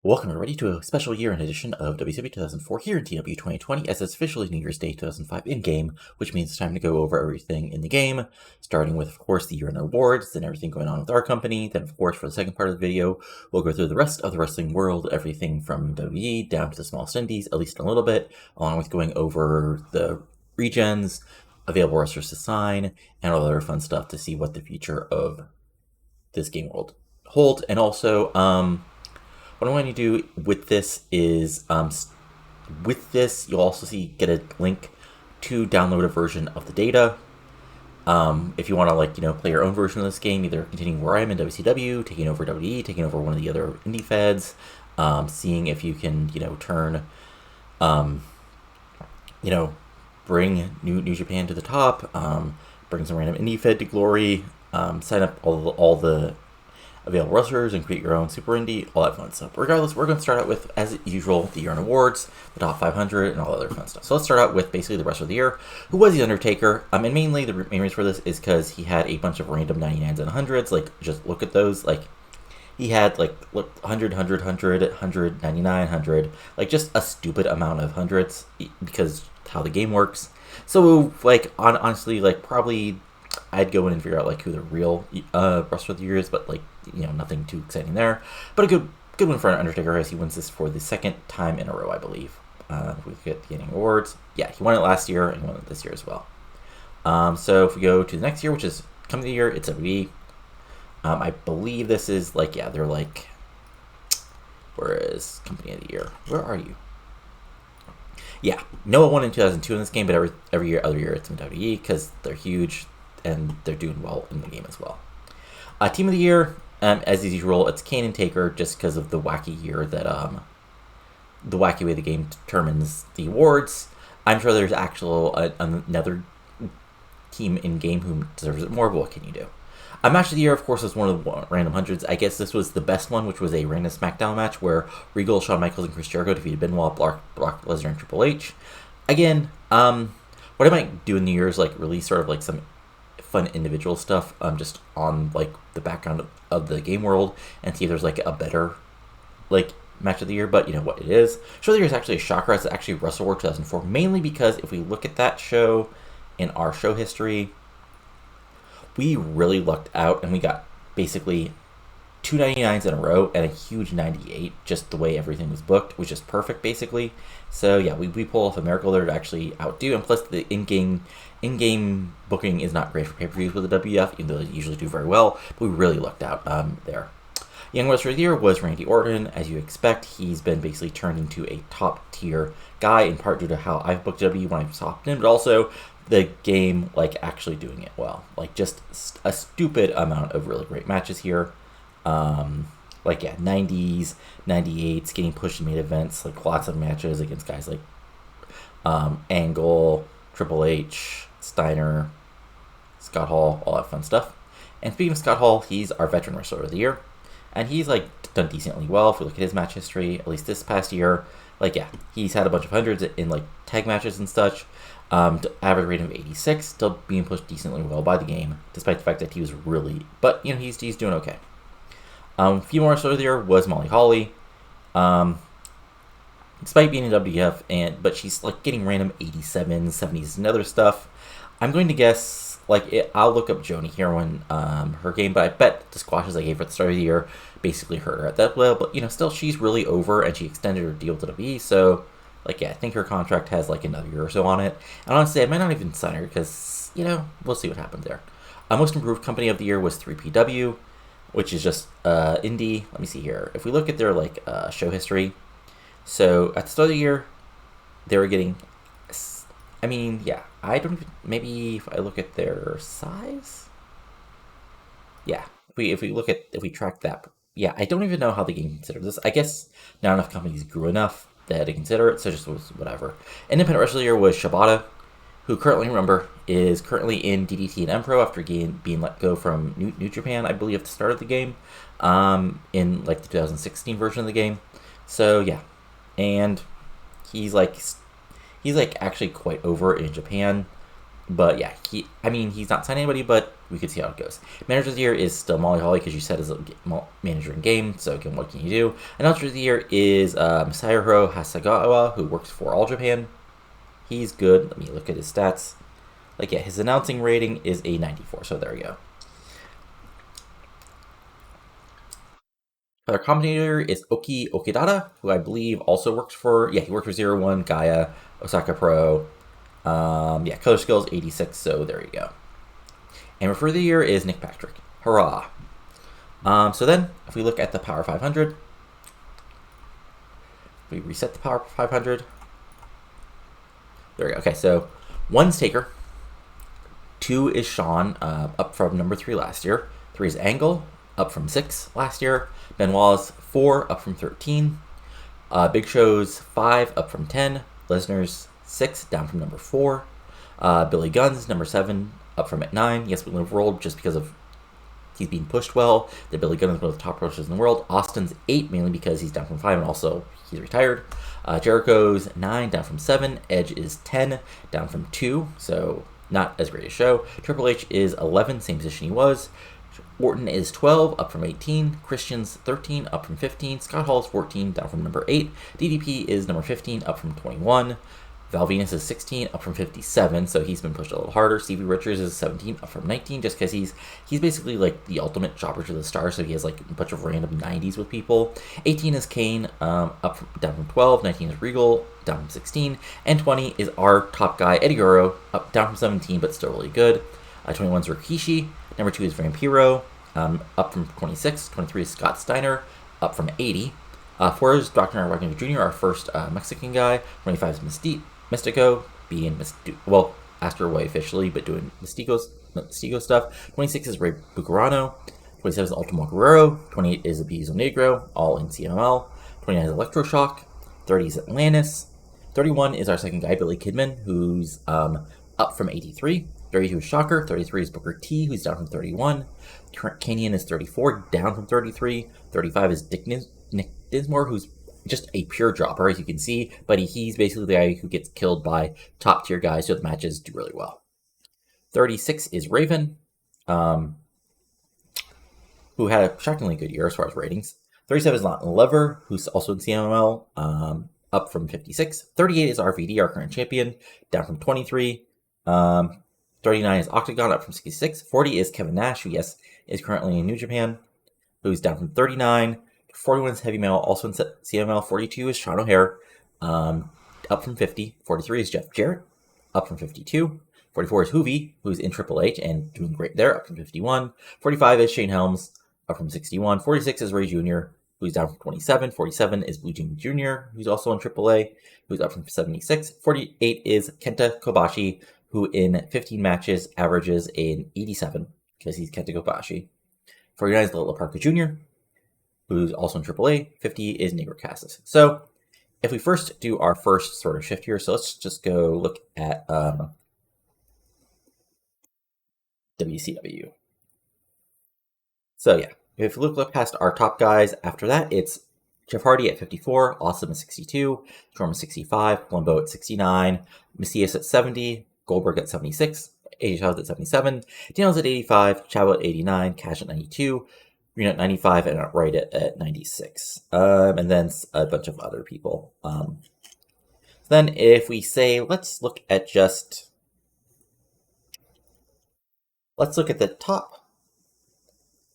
Welcome everybody to a special year-end edition of WCW 2004 here in TEW 2020, as it's officially New Year's Day 2005 in-game, which means it's time to go over everything in the game, starting with, of course, the year-end awards, then everything going on with our company, then, of course, for the second part of the video, we'll go through the rest of the wrestling world, everything from WWE down to the smallest indies, at least a little bit, along with going over the regions, available wrestlers to sign, and all other fun stuff to see what the future of this game world holds, and also, what I'm going to do with this is, you'll also get a link to download a version of the data. If you want to, play your own version of this game, either continuing where I am in WCW, taking over WWE, taking over one of the other indie feds, seeing if you can, turn, bring New Japan to the top, bring some random indie fed to glory, sign up all the available wrestlers and create your own super indie, all that fun stuff. Regardless, we're going to start out with, as usual, the year-end awards, the top 500, and all the other fun stuff. So let's start out with basically the wrestler of the year, who was The Undertaker. And mainly the main reason for this is because he had a bunch of random 99s and 100s. Just look at those. He had 100, 100, 100, 100, 99, 100, just a stupid amount of hundreds because how the game works. So honestly, probably I'd go in and figure out who the real wrestler of the year is, but nothing too exciting there. But a good one for an Undertaker as he wins this for the second time in a row, I believe. If we get the annual awards, yeah, he won it last year and he won it this year as well. So if we go to the next year, which is coming of the year, it's WWE. I believe this is they're where is company of the year? Where are you? Yeah, Noah won in 2002 in this game, but every other year it's in WWE because they're huge and they're doing well in the game as well. Team of the year, as usual, it's Kane and Taker, just because of the wacky year that the wacky way the game determines the awards. I'm sure there's another team in game who deserves it more, but what can you do? Match of the year, of course, was one of the random hundreds. I guess this was the best one, which was a random SmackDown match where Regal, Shawn Michaels, and Chris Jericho defeated Benoit, Brock Lesnar, and Triple H. Again, what I might do in the year is release sort of some fun individual stuff just on the background of the game world and see if there's a better match of the year. But you know what it is. Show of the year is actually a shocker. It's actually Wrestle War 2004, mainly because if we look at that show in our show history, we really lucked out and we got basically 299s in a row and a huge 98. Just the way everything was booked was just perfect, basically. So yeah, we pull off a miracle there to actually outdo, and plus the in-game booking is not great for pay-per-views with the WF, even though they usually do very well. But we really lucked out there. Young Wrestler of the Year was Randy Orton. As you expect, he's been basically turned into a top-tier guy, in part due to how I've booked W when I've hopped in, but also the game actually doing it well. Just a stupid amount of really great matches here. 90s, 98s, getting pushed to main events, lots of matches against guys like Angle, Triple H, Steiner, Scott Hall, all that fun stuff. And speaking of Scott Hall, he's our Veteran Wrestler of the Year, and he's done decently well if we look at his match history, at least this past year. He's had a bunch of hundreds in tag matches and such. Average rating of 86, still being pushed decently well by the game, despite the fact that he was really, but he's doing okay. Female Wrestler of the Year was Molly Holly, despite being in WF, but she's getting random 87s, 70s, and other stuff. I'm going to guess I'll look up Joni here when her game, but I bet the squashes I gave her at the start of the year basically hurt her at that level. But still she's really over, and she extended her deal to WWE, so. I think her contract has another year or so on it. And honestly, I might not even sign her because, we'll see what happens there. Most Improved Company of the Year was 3PW, which is just indie. Let me see here. If we look at their show history, so at the start of the year, they were getting, I don't even, maybe if I look at their size, yeah, if we track that, yeah, I don't even know how the game considers this. I guess not enough companies grew enough they had to consider it, so just was whatever. Independent Wrestler of the Year was Shibata, who is currently in DDT and Empro after being let go from New Japan, I believe, at the start of the game, in the 2016 version of the game. So yeah, and he's actually quite over in Japan. But yeah, he's not signed anybody, but we could see how it goes. Manager of the Year is still Molly Holly because you said as a manager in game. So again, what can you do? Announcer of the Year is Masahiro Hasagawa, who works for All Japan. He's good. Let me look at his stats. Like, yeah, his announcing rating is a 94. So there we go. Our commentator is Oki Okidata, who I believe also works for, he worked for 01, Gaia, Osaka Pro. Color skills 86, so there you go. And referee of the year is Nick Patrick. Hurrah. So then, if we look at the Power 500, we reset the Power 500. There we go. Okay, so 1's Taker, 2 is Sean, up from number 3 last year. 3 is Angle, up from 6 last year. Ben Wallace, 4, up from 13. Big Show's 5, up from 10. Lesnar's 6, down from number 4. Billy Gunn's number 7, up from at 9. Yes, we live world just because of he's being pushed well. The Billy Gunn is one of the top pushers in the world. Austin's 8, mainly because he's down from 5 and also he's retired. Jericho's 9, down from 7. Edge is 10, down from 2, so not as great a show. Triple H is 11, same position he was. Orton is 12, up from 18. Christian's 13, up from 15. Scott Hall is 14, down from number 8. DDP is number 15, up from 21. Val Venus is 16, up from 57, so he's been pushed a little harder. Stevie Richards is 17, up from 19, just because he's basically like the ultimate chopper to the star, so he has like a bunch of random 90s with people. 18 is Kane, down from 12. 19 is Regal, down from 16. And 20 is our top guy, Eddie Guerrero, down from 17, but still really good. 21 is Rikishi. Number 2 is Vampiro, up from 26. 23 is Scott Steiner, up from 80. 4 is Dr. Aaron Wagner Jr., our first Mexican guy. 25 is Mystico, being Astro Boy officially, but doing Mystico stuff. 26 is Ray Bucarano. 27 is Ultimo Guerrero. 28 is Abizo Negro, all in CML. 29 is Electroshock. 30 is Atlantis. 31 is our second guy, Billy Kidman, who's up from 83. 32 is Shocker. 33 is Booker T, who's down from 31. Kanyon is 34, down from 33. 35 is Nick Dinsmore, who's just a pure dropper, as you can see, but he's basically the guy who gets killed by top tier guys, so the matches do really well. 36 is Raven, who had a shockingly good year as far as ratings. 37 is Latin Lever, who's also in CMLL, up from 56. 38 is RVD, our current champion, down from 23. 39 is Octagon, up from 66. 40 is Kevin Nash, who, yes, is currently in New Japan, who's down from 39. 41 is Heavy Metal, also in CML. 42 is Sean O'Hare, up from 50. 43 is Jeff Jarrett, up from 52. 44 is Hoovy, who's in Triple H and doing great there, up from 51. 45 is Shane Helms, up from 61. 46 is Ray Jr., who's down from 27. 47 is Blue Jim Jr., who's also in AAA, who's up from 76. 48 is Kenta Kobashi, who in 15 matches averages an 87, because he's Kenta Kobashi. 49 is Lila Parker Jr., who's also in AAA. 50 is Negro Cassis. So if we first do our first sort of shift here, so let's just go look at WCW. So yeah, if we look past our top guys, after that, it's Jeff Hardy at 54, Awesome at 62, Storm at 65, Columbo at 69, Macias at 70, Goldberg at 76, AJ Styles at 77, Daniels at 85, Chavo at 89, Cash at 92, Reno at 95, and Wright at 96. And then a bunch of other people. Then if we say, let's look at the top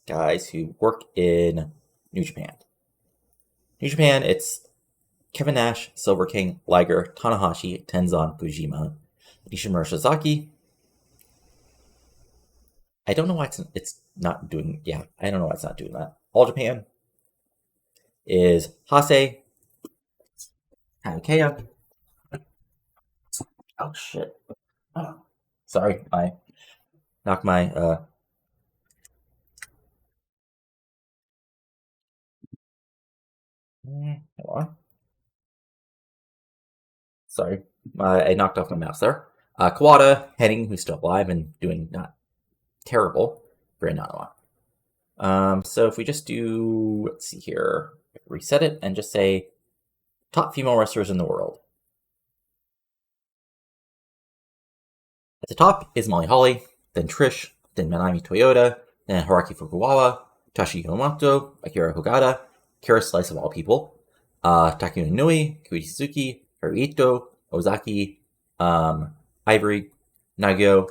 guys who work in New Japan. New Japan, it's Kevin Nash, Silver King, Liger, Tanahashi, Tenzan, Fujima, Nishimura Shizaki. I don't know why it's not doing. Yeah, I don't know why it's not doing that. All Japan is Hase, Takeya. Oh shit! Oh, sorry, I knocked my Hold on. Sorry, I knocked off my mouse there. Kawada, Henning, who's still alive and doing not terrible. Very not a lot. So if we just do, let's see here, reset it and just say top female wrestlers in the world. the top is Molly Holly, then Trish, then Manami Toyota, then Haraki Fukuwawa, Tashi Yamamoto, Akira Hogata, Kara Slice of all people, Takumi Inui, Koichi Suzuki, Haruito, Ozaki, Ivory, Nagio,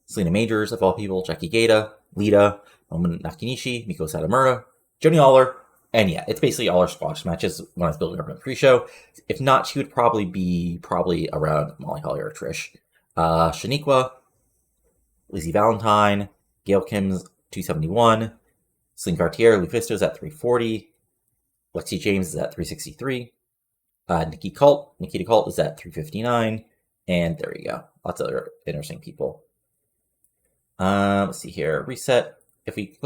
Selena Majors of all people, Jackie Gata, Lita, Momo Nakanishi, Miko Satomura, Joni Aller, and yeah, it's basically all our squash matches when I was building up in the pre-show. If not, she would probably be around Molly Holly or Trish. Shaniqua, Lizzie Valentine, Gail Kim's 271, Celine Cartier, Lufisto's at 340, Lexi James is at 363, Nikita Colt is at 359, and there you go. Lots of other interesting people. Let's see here. Reset. If we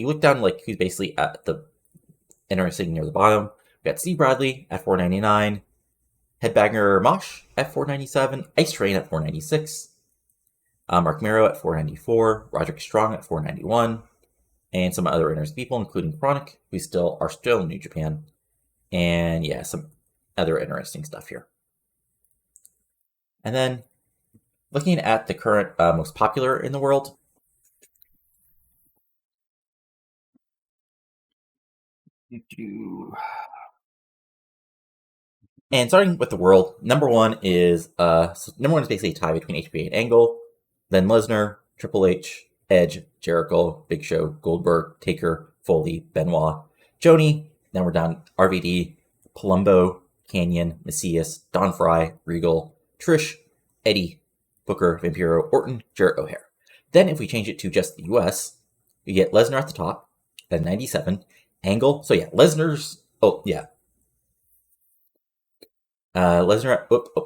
look down, like who's basically at the interesting near the bottom, we got Steve Bradley at 499, Headbanger Mosh at 497, Ice Train at 496, Mark Miro at 494, Roderick Strong at 491, and some other interesting people, including Chronic, who are still in New Japan, and yeah, some other interesting stuff here. And then looking at the current most popular in the world. And starting with the world, number one is basically a tie between HBK and Angle, then Lesnar, Triple H, Edge, Jericho, Big Show, Goldberg, Taker, Foley, Benoit, Joni. Then we're down RVD, Palumbo, Canyon, Macias, Don Fry, Regal, Trish, Eddie, Booker, Vampiro, Orton, Jarrett O'Hare. Then if we change it to just the US, you get Lesnar at the top at 97, Angle. So yeah, Lesnar's. Oh yeah. Lesnar.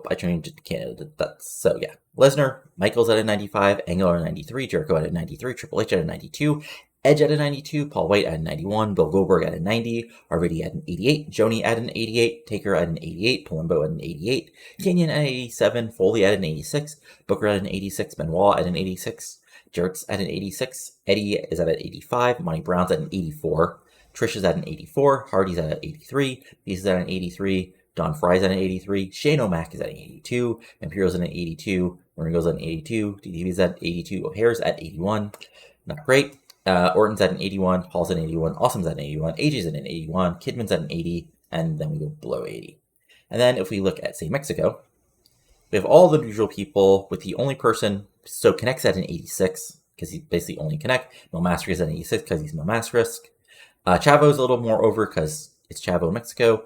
I changed it to Canada. So yeah. Lesnar, Michaels at a 95, Angle at a 93, Jericho at a 93, Triple H at a 92, Edge at a 92, Paul White at a 91, Bill Goldberg at a 90, RVD at an 88, Joni at an 88, Taker at an 88, Palumbo at an 88, Canyon at an 87, Foley at an 86, Booker at an 86, Benoit at an 86, Jarrett's at an 86, Eddie is at an 85, Monty Brown's at an 84, Trish is at an 84, Hardy's at an 83, Beast is at an 83, Don Fry's at an 83, Shane O'Mac is at an 82, Imperial's at an 82, Ringo's at an 82, DDB's at 82, O'Hare's at 81, not great. Orton's at an 81, Paul's at an 81, Awesome's at an 81, AJ's at an 81, Kidman's at an 80, and then we go below 80. And then if we look at, say, Mexico, we have all the usual people with the only person, so Connect's at an 86, because he's basically only Connect. Mil Masrisk is at an 86, because he's Mil Masrisk. Chavo's a little more over, because it's Chavo in Mexico.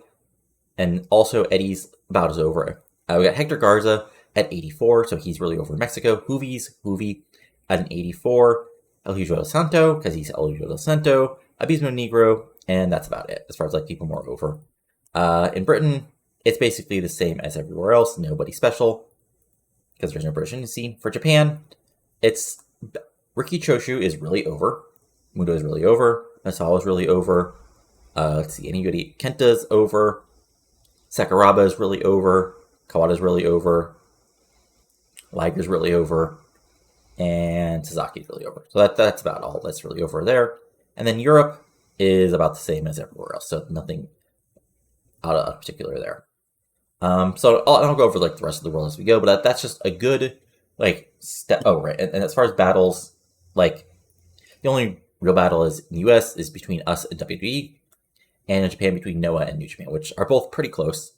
And also Eddie's about as over. We got Hector Garza at 84, so he's really over in Mexico. Hoovy at an 84. El Hijo del Santo, because he's El Hijo del Santo. Abismo Negro, and that's about it, as far as like people more over. In Britain, it's basically the same as everywhere else. Nobody special, because there's no British in the scene. For Japan, it's Riki Choshu is really over. Muto is really over. Masao is really over. Let's see, anybody. Kenta's over. Sakuraba is really over. Kawada's really over. Liger's really over. And Suzuki's really over. So that's about all that's really over there. And then Europe is about the same as everywhere else. So nothing out of particular there. So I'll go over like the rest of the world as we go, but that's just a good like step. Oh, right. And as far as battles, like the only real battle is in the US is between us and WWE, and in Japan between Noah and New Japan, which are both pretty close.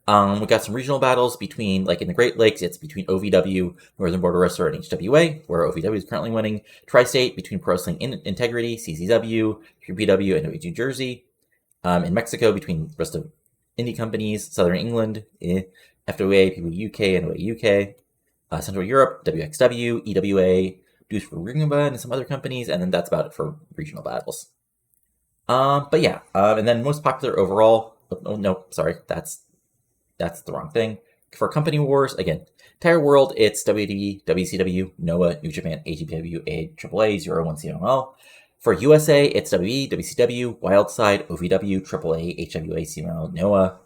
We got some regional battles between, like in the Great Lakes, it's between OVW, Northern Border Wrestler, and HWA, where OVW is currently winning. Tri-State between Pro Wrestling Integrity, CZW, QPW, and New Jersey. In Mexico between the rest of indie companies, Southern England, FWA, People UK, and OA UK. Central Europe, WXW, EWA, Deuce for Ringba, and some other companies, and then that's about it for regional battles. But yeah, and then most popular overall. Oh no, sorry, that's the wrong thing. For company wars, again, entire world, it's WWE, WCW, Noah, New Japan, AGPW, AAA, 01 CML. For USA, it's WWE, WCW, Wildside, OVW, AAA, HWA, CML, Noah,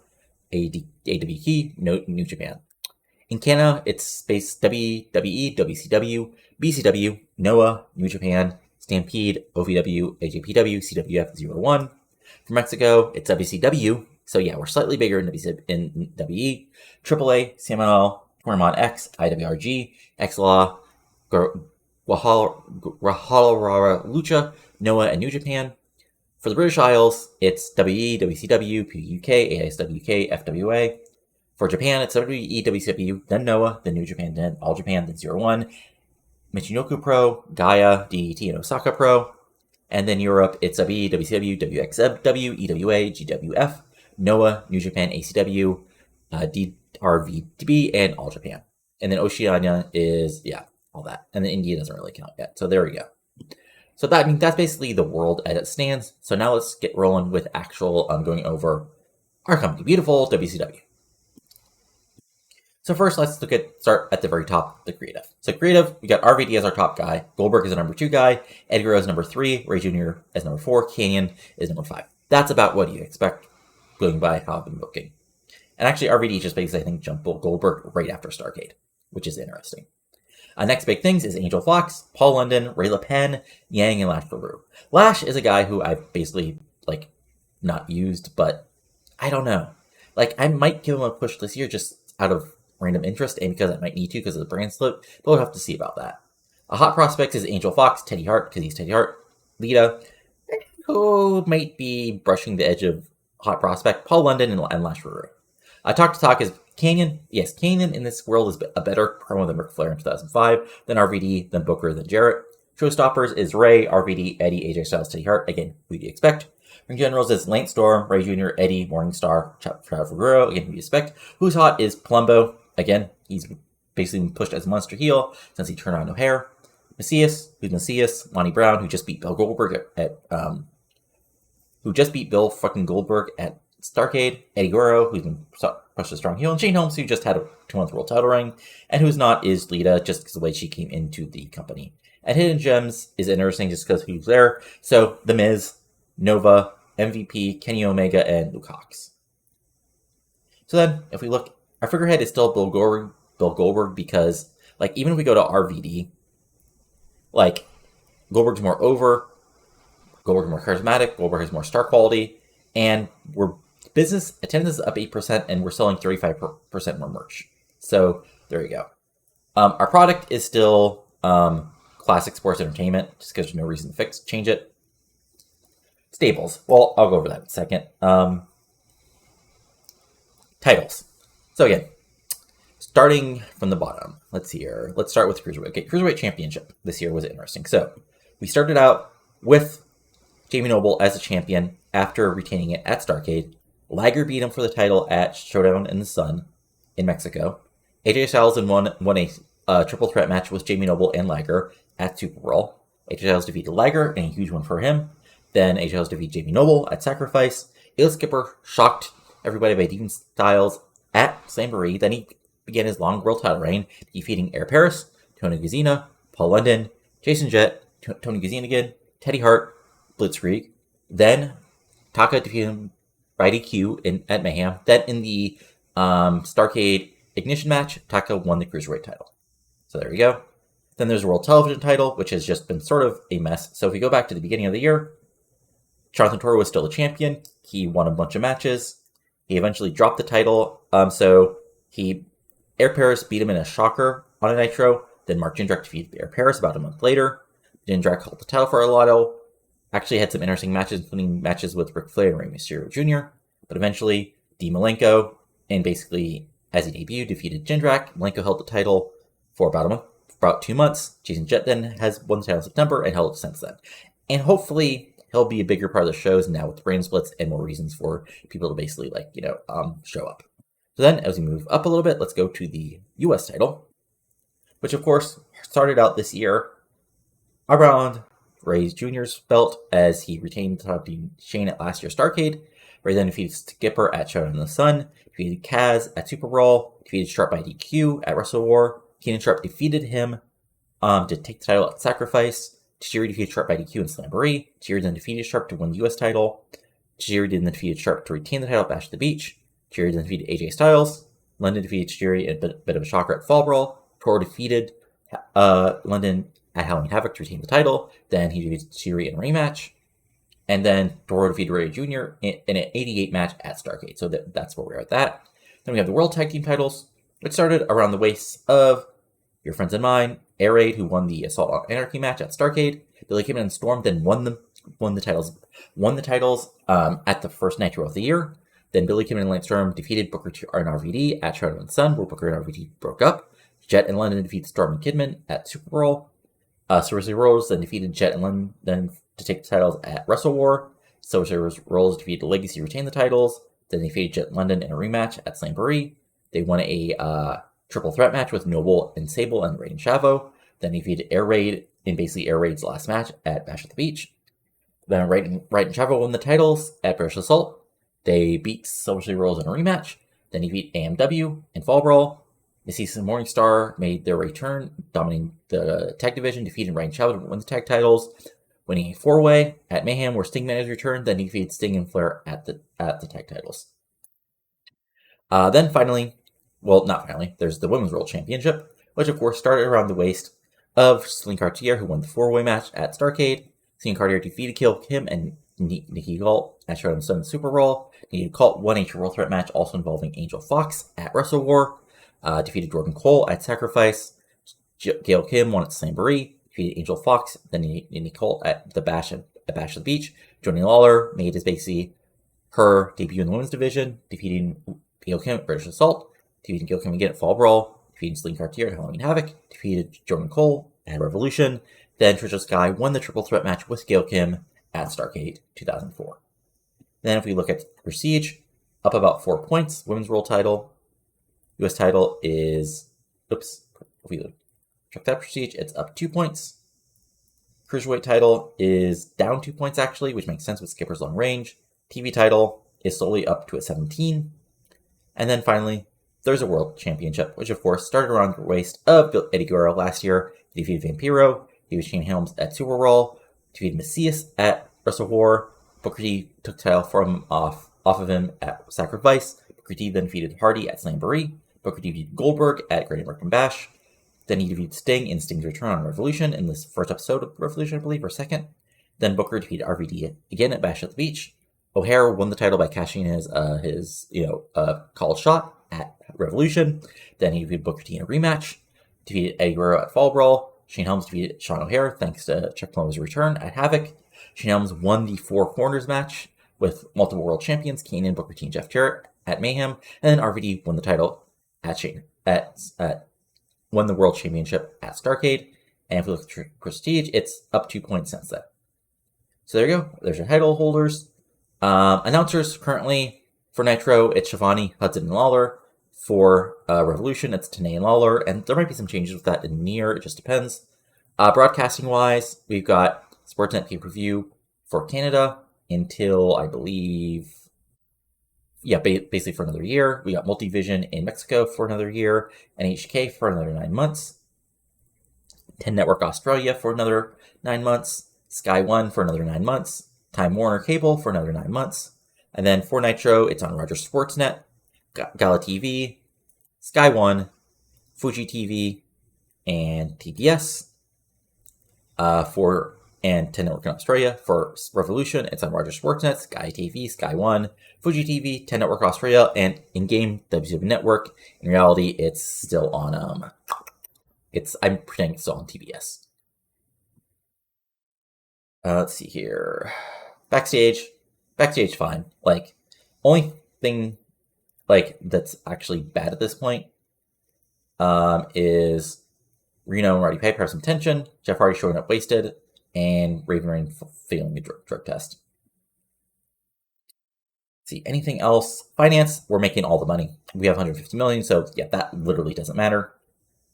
AWK, New Japan. In Canada, it's space WWE, WCW, BCW, Noah, New Japan, Stampede, OVW, AJPW, CWF 01. For Mexico, it's WCW. So yeah, we're slightly bigger in WE, AAA, CMNL, Tournament X, IWRG, XLaw, Guadalajara Lucha, Noah, and New Japan. For the British Isles, it's WE, WCW, PUK, ASWK, FWA. For Japan, it's WWE, WCW, then Noah, then New Japan, then All Japan, then 01, Michinoku Pro, Gaia, DDT, and Osaka Pro. And then Europe, it's WWE, WCW, WXW, EWA, GWF, Noah, New Japan, ACW, DRVTB, and All Japan. And then Oceania is, all that. And then India doesn't really count yet. So there we go. So that's basically the world as it stands. So now let's get rolling with actual going over our company, beautiful WCW. So first, let's start at the very top, the creative. So creative, we got RVD as our top guy, Goldberg is our number 2 guy, Eddie Guerrero is number 3, Ray Jr. is number 4, Canyon is number 5. That's about what you expect going by how I've been booking. And actually, RVD just basically, I think, jumped Goldberg right after Starrcade, which is interesting. Next big things is Angel Fox, Paul London, Ray LePen, Yang, and Lash LaRue. Lash is a guy who I've basically, not used, but I don't know. I might give him a push this year just out of random interest and because I might need to because of the brand split, but we'll have to see about that. A hot prospect is Angel Fox, Teddy Hart, because he's Teddy Hart, Lita, who might be brushing the edge of hot prospect, Paul London, and Lash LaRue. Talk to Talk is Canyon. Yes, Canyon in this world is a better promo than Ric Flair in 2005, then RVD, then Booker, then Jarrett. Showstoppers is Ray, RVD, Eddie, AJ Styles, Teddy Hart. Again, who do you expect? Ring Generals is Lance Storm, Ray Jr., Eddie, Morningstar, Chad Figueroa. Again, who do you expect? Who's hot is Palumbo. Again, he's basically been pushed as a monster heel since he turned on O'Hare. Macias, who's Macias, Lonnie Brown, who just beat Bill Goldberg at Starrcade, Eddie Guerrero, who's been pushed a strong heel, and Shane Holmes, who just had a 2-month world title reign, and who's not is Lita, just because of the way she came into the company. And Hidden Gems is interesting just because who's there. So, The Miz, Nova, MVP, Kenny Omega, and Luke Hawx. So then, if we look, our figurehead is still Bill Goldberg because, even if we go to RVD, Goldberg's more over, Goldberg's more charismatic, Goldberg has more star quality, and business attendance is up 8%, and we're selling 35% more merch. So there you go. Our product is still classic sports entertainment, just because there's no reason to change it. Stables. Well, I'll go over that in a second. Titles. So again, starting from the bottom, let's see here. Let's start with Cruiserweight. Okay, Cruiserweight Championship this year was interesting. So we started out with Jamie Noble as a champion after retaining it at Starrcade. Liger beat him for the title at Showdown in the Sun in Mexico. AJ Styles won a triple threat match with Jamie Noble and Liger at Super Brawl. AJ Styles defeated Liger in a huge one for him. Then AJ Styles defeated Jamie Noble at Sacrifice. Il Skipper shocked everybody by beating Styles at Slamboree. Then he began his long world title reign, defeating Air Paris, Tony Gazina, Paul London, Jason Jett, Tony Gazina again, Teddy Hart, Blitzkrieg. Then Taka defeated him by DQ at Mayhem. Then in the Starrcade Ignition match, Taka won the Cruiserweight title. So there you go. Then there's a World Television title, which has just been sort of a mess. So if we go back to the beginning of the year, Jonathan Toro was still the champion. He won a bunch of matches. He eventually dropped the title. Air Paris beat him in a shocker on a Nitro. Then Mark Jindrak defeated Air Paris about a month later. Jindrak held the title for a while. Actually had some interesting matches, including matches with Ric Flair and Rey Mysterio Jr. But eventually, Dean Malenko, and basically, as he debuted, defeated Jindrak. Malenko held the title for about 2 months. Jason Jett then has won the title in September and held it since then. And hopefully, he'll be a bigger part of the shows now with the brand splits and more reasons for people to basically, show up. So then, as we move up a little bit, let's go to the U.S. title, which, of course, started out this year around Ray Jr.'s belt as he retained the title Shane at last year's Starrcade. Ray then defeated Skipper at Showdown in the Sun, defeated Kaz at Super Brawl, defeated Sharp by DQ at Wrestle War. Keenan Sharp defeated him to take the title at Sacrifice. Tajiri defeated Sharp by DQ in Slamboree. Tajiri then defeated Sharp to win the U.S. title. Tajiri then defeated Sharp to retain the title at Bash at the Beach. Tajiri then defeated AJ Styles. London defeated Tajiri in a bit of a shocker at Fall Brawl. Toro defeated London at Halloween Havoc to retain the title. Then he defeated Tajiri in a rematch. And then Toro defeated Ray Jr. in an 88 match at Starrcade. So that's where we're at that. Then we have the World Tag Team titles, which started around the waists of your friends and mine, Air Raid, who won the Assault on Anarchy match at Starrcade. Billy Kidman and Storm then won the titles at the first Nitro of the year. Then Billy Kidman and Lance Storm defeated Booker T and RVD at Shadow and Sun, where Booker and RVD broke up. Jet and London defeated Storm and Kidman at Super Bowl. Silver Rose then defeated Jet and London to take the titles at Wrestle War. Silver Rose defeated Legacy to retain the titles. Then they defeated Jet and London in a rematch at Slamboree. They won a triple threat match with Noble and Sable and Raid and Chavo. Then they defeated Air Raid in basically Air Raid's last match at Bash at the Beach. Then Raid and Chavo won the titles at British Assault. They beat Silver Rose in a rematch. Then he beat AMW in Fall Brawl. Mystique and Morningstar made their return, dominating the tag division, defeating Raid and Chavo to win the tag titles, winning a four-way at Mayhem where Sting made his return. Then he defeated Sting and Flair at the tag titles. Then finally, well, not finally, there's the Women's World Championship, which of course started around the waist of Celine Cartier, who won the four-way match at Starrcade. Celine Cartier defeated Gail Kim and Nikki Galt at Shadow and Sun Super Bowl. Nikki Galt won a triple threat match also involving Angel Fox at Wrestle War. Defeated Jordan Cole at Sacrifice. Gail Kim won at Slamboree. Defeated Angel Fox. Then Nikki Galt at the Bash at the Beach. Johnny Lawler made his basically her debut in the women's division, defeating Gail Kim at British Assault. Defeating Gail Kim again at Fall Brawl. Defeating Celine Cartier at Halloween Havoc. Defeated Jordan Cole at Revolution. Then Trisha Sky won the triple threat match with Gail Kim at Starrcade 2004. Then if we look at Prestige, up about 4 points. Women's World title. US title is, if we check that Prestige, it's up 2 points. Cruiserweight title is down 2 points actually, which makes sense with Skipper's long range. TV title is slowly up to a 17. And then finally, there's a World Championship, which of course started around the waist of Eddie Guerrero last year. He defeated Vampiro. He was Shane Helms at Super Bowl. Defeated Macias at Wrestle War. Booker T took the title from off of him at Sacrifice. Booker T then defeated Hardy at Slamboree. Booker T defeated Goldberg at Great American Bash. Then he defeated Sting in Sting's return on Revolution in this first episode of Revolution, I believe, or second. Then Booker defeated RVD again at Bash at the Beach. O'Hare won the title by cashing his called shot at Revolution. Then he defeated Booker T in a rematch. Defeated Eddie Guerrero at Fall Brawl. Shane Helms defeated Sean O'Hare thanks to Chuck Palumbo's return at Havoc. Shane Helms won the Four Corners match with multiple world champions Kanan, Booker T, and Jeff Jarrett at Mayhem. And then RVD won the title won the World Championship at Starrcade. And if we look at Prestige, it's up 2 points since then. So there you go. There's your title holders. Announcers currently for Nitro, it's Shivani, Hudson, and Lawler. For Revolution, it's Tenay and Lawler. And there might be some changes with that in near. It just depends. Broadcasting-wise, we've got Sportsnet pay-per-view for Canada until, I believe, basically for another year. We got Multivision in Mexico for another year, NHK for another 9 months, 10 Network Australia for another 9 months, Sky One for another 9 months, Time Warner Cable for another 9 months, and then for Nitro, it's on Rogers Sportsnet, Gala TV, Sky One, Fuji TV, and TBS. And 10 Network in Australia. For Revolution, it's on Rogers Sportsnet, Sky TV, Sky One, Fuji TV, 10 Network Australia, and in-game WCW Network. In reality, it's still on, I'm pretending it's still on TBS. Let's see here. Backstage, fine. Like, only thing, that's actually bad at this point, is Reno and Roddy Piper have some tension, Jeff Hardy showing up wasted, and Raven Reign failing the drug test. Let's see, anything else? Finance, we're making all the money. We have 150 million, so yeah, that literally doesn't matter.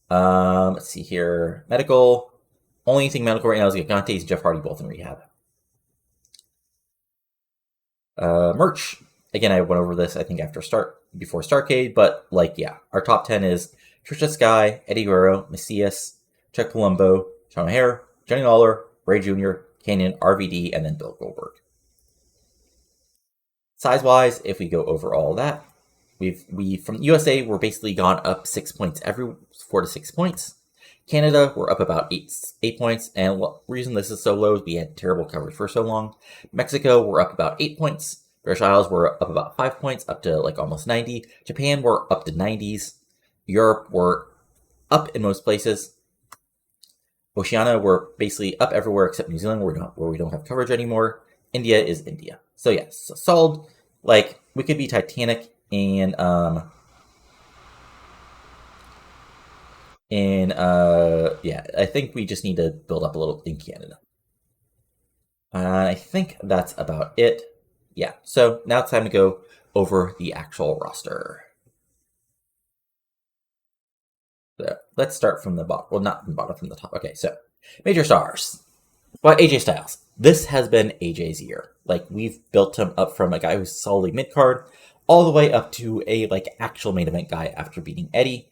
Let's see here. Medical, only thing medical right now is Gigante and Jeff Hardy both in rehab. Merch, again, I went over this, I think, before Starrcade, but our top 10 is Trisha Sky, Eddie Guerrero, Macias, Chuck Palumbo, Sean O'Hare, Johnny Lawler, Ray Jr., Kanan, RVD, and then Bill Goldberg. Size-wise, if we go over all that, we from USA, we're basically gone up 6 points every 4 to 6 points. Canada, we're up about 8 points, and the reason this is so low is we had terrible coverage for so long. Mexico, we're up about 8 points. British Isles, we're up about 5 points, up to almost 90. Japan, we're up to 90s. Europe, we're up in most places. Oceania, we're basically up everywhere except New Zealand, where we don't have coverage anymore. India is India. So yes, so solid. Like we could be Titanic yeah, I think we just need to build up a little in Canada. I think that's about it. Yeah, so now it's time to go over the actual roster. So let's start from the bottom. Well, not from the bottom, from the top. Okay, so major stars. Well, AJ Styles. This has been AJ's year. Like we've built him up from a guy who's solidly mid card, all the way up to a like actual main event guy after beating Eddie.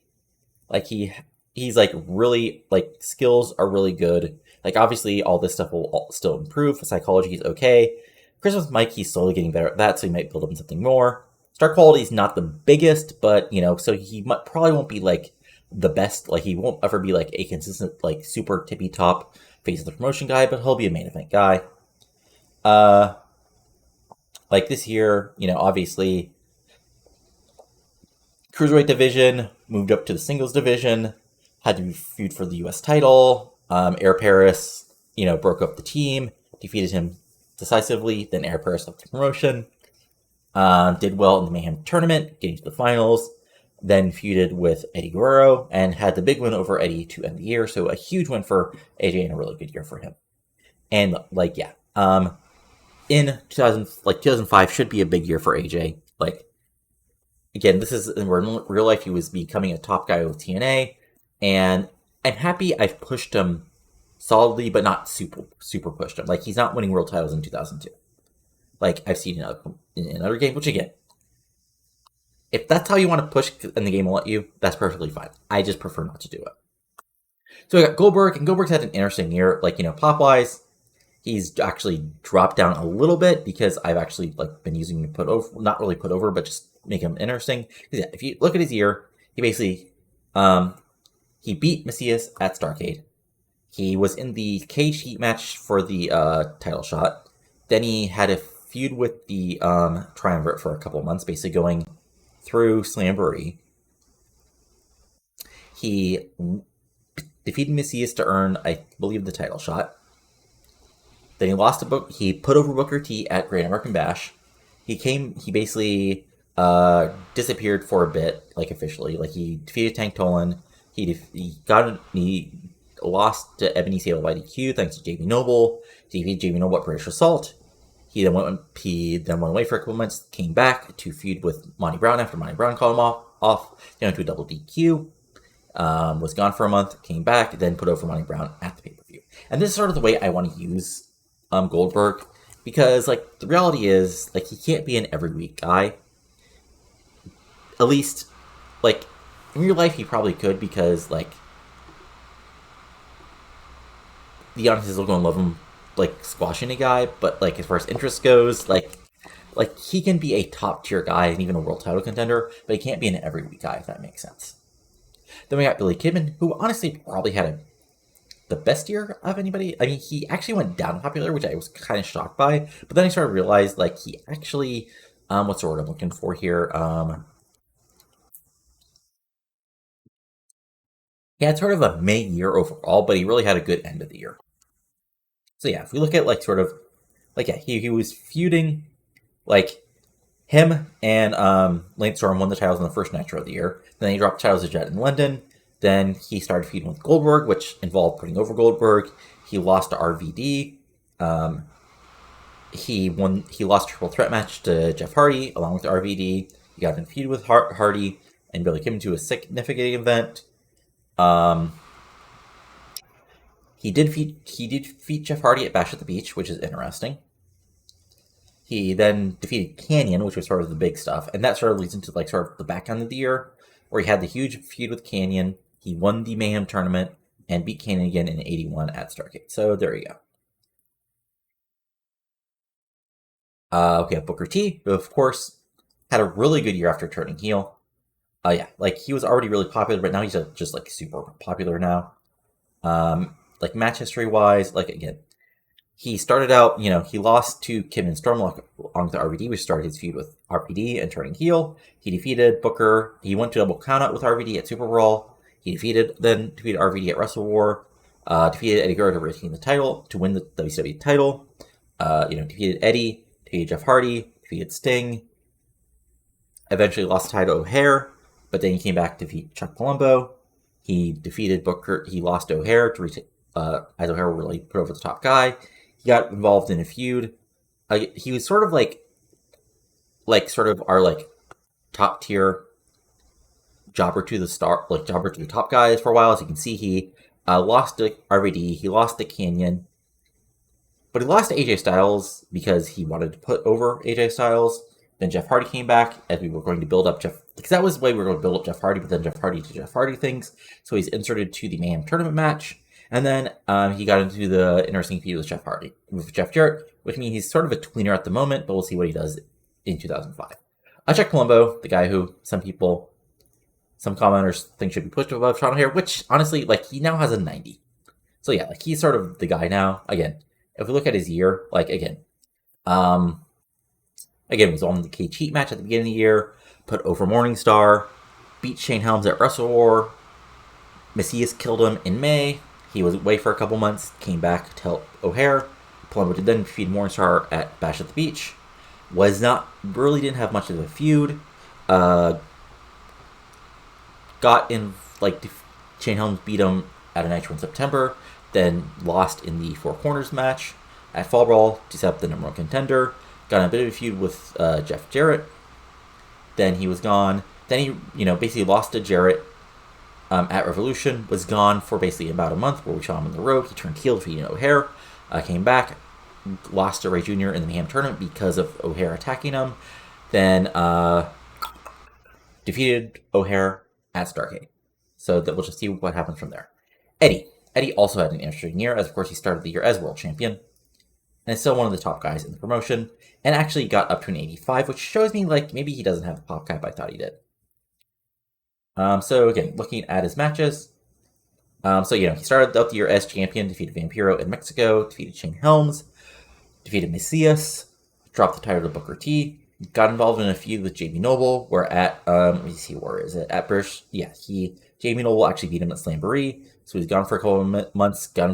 Like he's like really like skills are really good. Like obviously all this stuff will still improve. Psychology is okay. Christmas Mike, he's slowly getting better at that, so he might build up something more. Star quality is not the biggest, but so he probably won't be like the best. Like he won't ever be like a consistent like super tippy top face of the promotion guy, but he'll be a main event guy. Uh, like this year, obviously cruiserweight division moved up to the singles division, had to feud for the U.S. title. Air Paris, broke up the team, defeated him decisively. Then Air Paris left the promotion. Did well in the Mayhem tournament, getting to the finals. Then feuded with Eddie Guerrero and had the big win over Eddie to end the year. So a huge win for AJ and a really good year for him. And in 2005 should be a big year for AJ. Like again, this is where in real life he was becoming a top guy with TNA, and I'm happy I've pushed him solidly, but not super pushed him. Like he's not winning world titles in 2002. Like I've seen in another game, which again, if that's how you want to push and the game will let you, that's perfectly fine. I just prefer not to do it. So we got Goldberg, and Goldberg's had an interesting year. Like pop wise, he's actually dropped down a little bit because I've actually like been using him to put over, not really put over, but just make him interesting. Yeah, if you look at his year, he basically he beat Macias at Starrcade. He was in the cage heat match for the title shot. Then he had a feud with the Triumvirate for a couple of months, basically going through Slamboree. He defeated Macias to earn, I believe, the title shot. Then he lost to he put over Booker T at Great American Bash. He basically disappeared for a bit, like officially. Like he defeated Tank Tolan. He lost to Ebony Sable by DQ thanks to JB Noble. He defeated JB Noble at British Assault. He then went away for a couple months, came back to feud with Monty Brown after Monty Brown called him off. Then went to a double DQ. Was gone for a month, came back, then put over Monty Brown at the pay-per-view. And this is sort of the way I want to use Goldberg, because like the reality is like he can't be an every week guy. At least like in real life he probably could, because like the audience is still going to love him like squashing a guy, but like as far as interest goes, like he can be a top tier guy and even a world title contender, but he can't be an every week guy, if that makes sense. Then we got Billy Kidman, who honestly probably had the best year of anybody. I mean, he actually went down in popularity, which I was kind of shocked by. But then I started to realize, like, he actually, what's the word I'm looking for here? He had sort of a May year overall, but he really had a good end of the year. So yeah, if we look at like sort of, like yeah, he was feuding, like him and Lance Storm won the titles in the first Nitro of the year. Then he dropped titles to Jet in London. Then he started feuding with Goldberg, which involved putting over Goldberg. He lost to RVD. He lost a triple threat match to Jeff Hardy along with RVD. He got in a feud with Hardy and Billy Kidman to a significant event. He did defeat Jeff Hardy at Bash at the Beach, which is interesting. He then defeated Canyon, which was sort of the big stuff, and that sort of leads into like sort of the back end of the year, where he had the huge feud with Canyon. He won the Mayhem tournament and beat Canyon again in '81 at Starrcade. So there you go. Okay, Booker T, who of course had a really good year after turning heel. Yeah, like he was already really popular, but now he's just like super popular now. Like match history wise, like again, he started out, he lost to Kim and Storm along with RVD, which started his feud with RVD and turning heel. He defeated Booker. He went to double countout with RVD at Super Brawl. He defeated RVD at Wrestle War. Defeated Eddie Guerrero to retain the title, to win the WCW title. Defeated Eddie, defeated Jeff Hardy, defeated Sting. Eventually lost the title to O'Haire, but then he came back to defeat Chuck Palumbo. He defeated Booker. He lost to O'Haire to retain, as O'Haire really put over the top guy. He got involved in a feud. He was sort of like sort of our like top tier jobber to the top guys for a while. As you can see, he lost to RVD. He lost to Canyon, but he lost to AJ Styles because he wanted to put over AJ Styles. Then Jeff Hardy came back as we were going to build up because that was the way we were going to build up Jeff Hardy, but then Jeff Hardy did Jeff Hardy things. So he's inserted to the Mayhem tournament match. And then he got into the interesting feud with Jeff Jarrett, which means he's sort of a tweener at the moment, but we'll see what he does in 2005. Chuck Palumbo, the guy who some commenters think should be pushed above Sean O'Haire, which honestly, like, he now has a 90. So yeah, like, he's sort of the guy now. Again, if we look at his year, like, again, was on the cage heat match at the beginning of the year, put over Morningstar, beat Shane Helms at Wrestle War. Macias killed him in May. He was away for a couple months, came back to help O'Haire. Palumbo did then defeat Morningstar at Bash at the Beach. Didn't have much of a feud. Got in, Shane Helms beat him at a Nitro in September, then lost in the Four Corners match at Fall Brawl to set up the number one contender. Got in a bit of a feud with Jeff Jarrett. Then he was gone. Then he, basically lost to Jarrett at Revolution. Was gone for basically about a month where we saw him on the road. He turned heel, defeating O'Haire. Came back, lost to Ray Jr. in the Mayhem tournament because of O'Haire attacking him. Then defeated O'Haire at Starrcade. So we'll just see what happens from there. Eddie also had an interesting year, as of course he started the year as world champion. And is still one of the top guys in the promotion. And actually got up to an 85, which shows me, maybe he doesn't have the pop cap I thought he did. So again, looking at his matches. He started out the year as champion, defeated Vampiro in Mexico, defeated Shane Helms, defeated Macias, dropped the title to Booker T, got involved in a feud with JB Noble, where at, let me see, where is it? At British, yeah, JB Noble actually beat him at Slamboree, so he's gone for a couple of months, got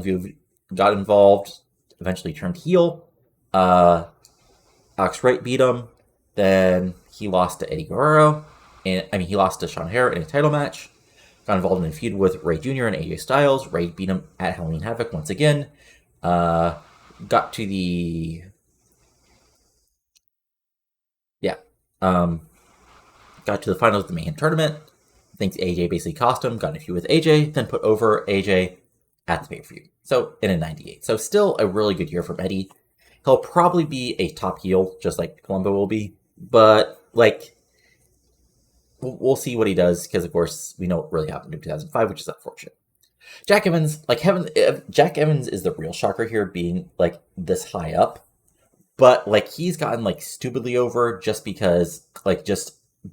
involved, eventually turned heel. Alex Wright beat him, then he lost to Eddie Guerrero, he lost to Sean O'Haire in a title match. Got involved in a feud with Ray Jr. and AJ Styles. Ray beat him at Halloween Havoc once again. Got to the... got to the finals of the Mayhem tournament. Thinks AJ basically cost him. Got in a feud with AJ. Then put over AJ at the pay-per-view. So, in a 98. So, still a really good year from Eddie. He'll probably be a top heel, just like Palumbo will be. But, we'll see what he does, because, of course, we know what really happened in 2005, which is unfortunate. Jack Evans, Jack Evans is the real shocker here, being, this high up. But, he's gotten, stupidly over just because,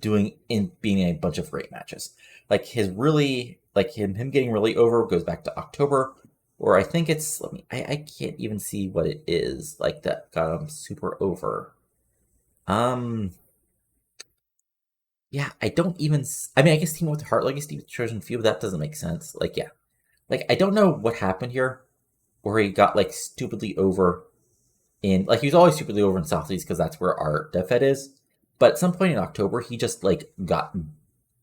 being in a bunch of great matches. Him getting really over goes back to October, or I think it's, I can't even see what it is, that got him super over. Yeah, I don't even, I guess Team with the Heart Legacy chosen feud, but that doesn't make sense. I don't know what happened here, where he got, stupidly over in, he was always stupidly over in Southeast, because that's where our Dev Fed is, but at some point in October, he just, got,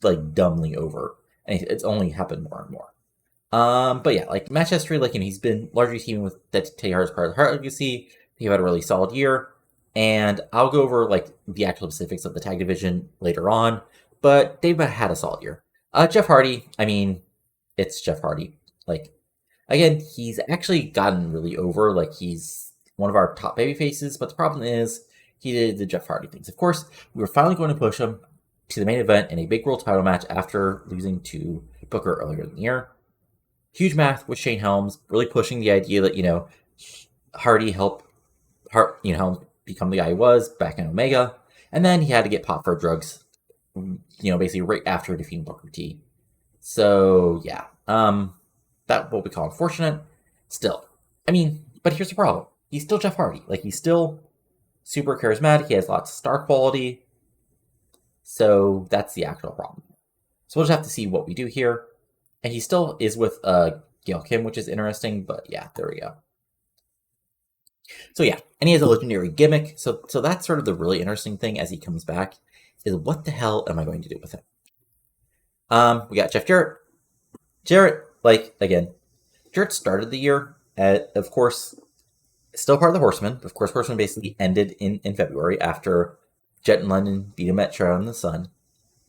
dumbly over, and it's only happened more and more. But yeah, match history, he's been largely teaming with Teddy Hart's part of the Heart Legacy. He had a really solid year, and I'll go over the actual specifics of the tag division later on. But they've had a solid year. Jeff Hardy, it's Jeff Hardy. Again, he's actually gotten really over. He's one of our top baby faces. But the problem is, he did the Jeff Hardy things. Of course, we were finally going to push him to the main event in a big world title match after losing to Booker earlier in the year. Huge match with Shane Helms, really pushing the idea that, Hardy helped Helms become the guy he was back in Omega. And then he had to get popped for drugs, basically right after defeating Booker T. So, yeah. That what we call unfortunate. Still. But here's the problem. He's still Jeff Hardy. He's still super charismatic. He has lots of star quality. So, that's the actual problem. So, we'll just have to see what we do here. And he still is with Gail Kim, which is interesting, but yeah, there we go. So yeah, and he has a legendary gimmick. So that's sort of the really interesting thing as he comes back, is what the hell am I going to do with him? We got Jeff Jarrett. Jarrett, like again, Jarrett started the year at, of course, still part of the Horsemen. Of course, Horsemen basically ended in February after Jet and London beat him at Shroud in the Sun.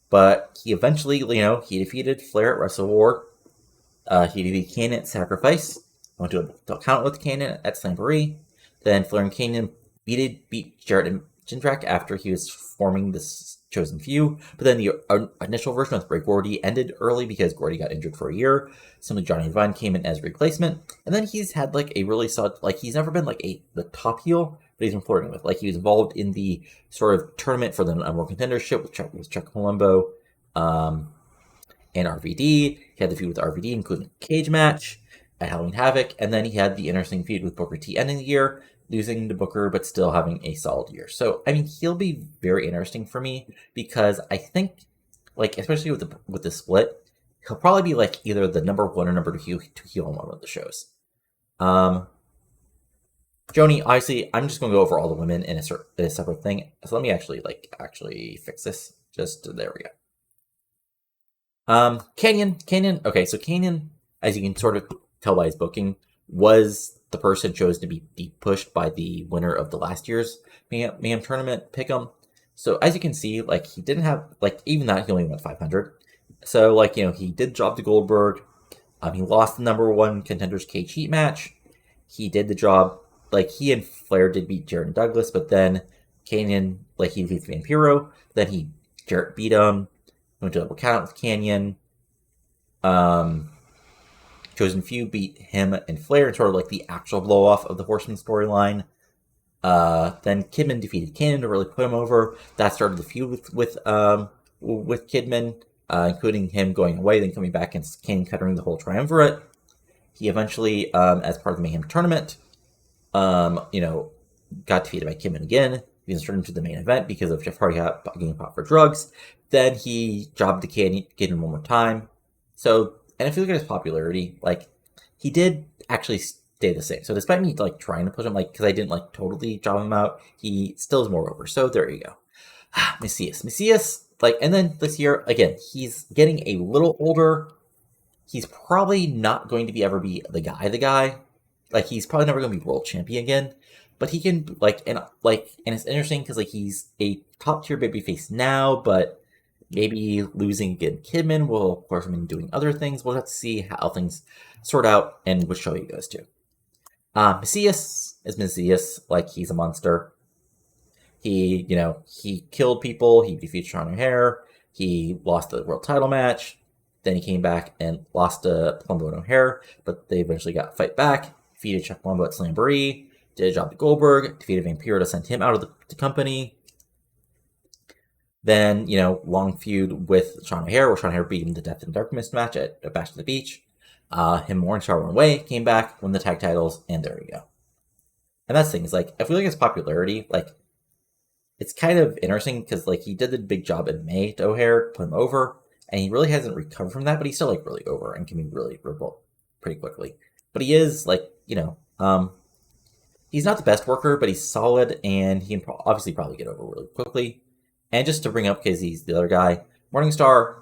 But he eventually, he defeated Flair at Wrestle War. He defeated Kanan at Sacrifice. Went to a count with Kanan at Slamboree. Then Flair and Kanan beat Jarrett and Jindrak after he was forming this chosen few. But then the initial version with Ray Gordy ended early because Gordy got injured for a year. Simply Johnny Devine came in as a replacement. And then he's had like a really solid, like he's never been like the top heel, but he's been flirting with. Like he was involved in the sort of tournament for the number one contendership with Chuck Palumbo and RVD. He had the feud with RVD, including a cage match at Halloween Havoc. And then he had the interesting feud with Booker T ending the year, losing to Booker, but still having a solid year. So, I mean, he'll be very interesting for me because I think, like, especially with the split, he'll probably be like either the number one or number two heel on one of the shows. Joni, obviously, I'm just going to go over all the women in a separate thing. So let me actually fix this. Just there we go. Kanyon. Okay, so Kanyon, as you can sort of tell by his booking, was the person chosen to be deep pushed by the winner of the last year's Mayhem tournament pick'em. So as you can see, like he didn't have even that he only went 500. So he did drop to Goldberg. He lost the number one contenders cage heat match. He did the job. Like he and Flair did beat Jarrett and Douglas, but then Kanyon he beat Vampiro. Then Jarrett beat him. Went to double count with Kanyon. Chosen Few beat him and Flair in sort of like the actual blow off of the Horseman storyline. Then Kidman defeated Kanan to really put him over. That started the feud with Kidman, including him going away, then coming back and Kanan cutting the whole triumvirate. He eventually, as part of the Mayhem tournament, got defeated by Kidman again. He was turned into the main event because of Jeff Hardy getting popped for drugs. Then he jobbed the Kidman one more time. So, and if you look at his popularity, he did actually stay the same. So despite me trying to push him, because I didn't totally job him out, he still is more over. So there you go. Macias, and then this year again, he's getting a little older. He's probably not going to ever be the guy. He's probably never going to be world champion again. But he can and it's interesting because he's a top tier babyface now, but maybe losing again Kidman will, of course, mean doing other things. We'll have to see how things sort out and which show he goes to. Macias is Macias. He's a monster. He killed people. He defeated Sean O'Hare. He lost the world title match. Then he came back and lost to Palumbo and O'Hare, but they eventually got fight back. Defeated Chuck Palumbo at Slamboree. Did a job to Goldberg. Defeated Vampiro to send him out of the company. Then, long feud with Sean O'Hare, where Sean O'Hare beat him the Death and Darkness match at Bash to the Beach. Him and Morningstar went away, came back, won the tag titles, and there you go. And that's the thing, is if we look at his popularity, it's kind of interesting because he did the big job in May to O'Hare, put him over, and he really hasn't recovered from that, but he's still really over and can be really revolt pretty quickly. But he is he's not the best worker, but he's solid, and he can obviously probably get over really quickly. And just to bring up, because he's the other guy, Morningstar,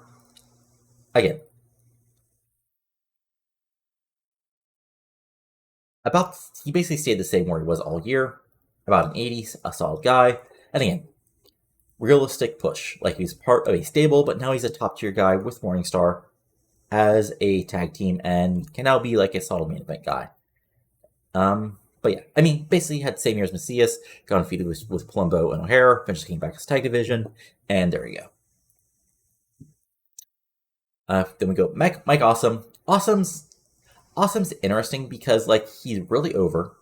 again, he basically stayed the same where he was all year, about an 80, a solid guy, and again, realistic push. He's part of a stable, but now he's a top tier guy with Morningstar as a tag team, and can now be a solid main event guy. But yeah, I mean, basically he had the same year as Macias, got undefeated with Palumbo and O'Hare, eventually came back as tag division, and there you go. Then we go Mike Awesome. Awesome's interesting because he's really over.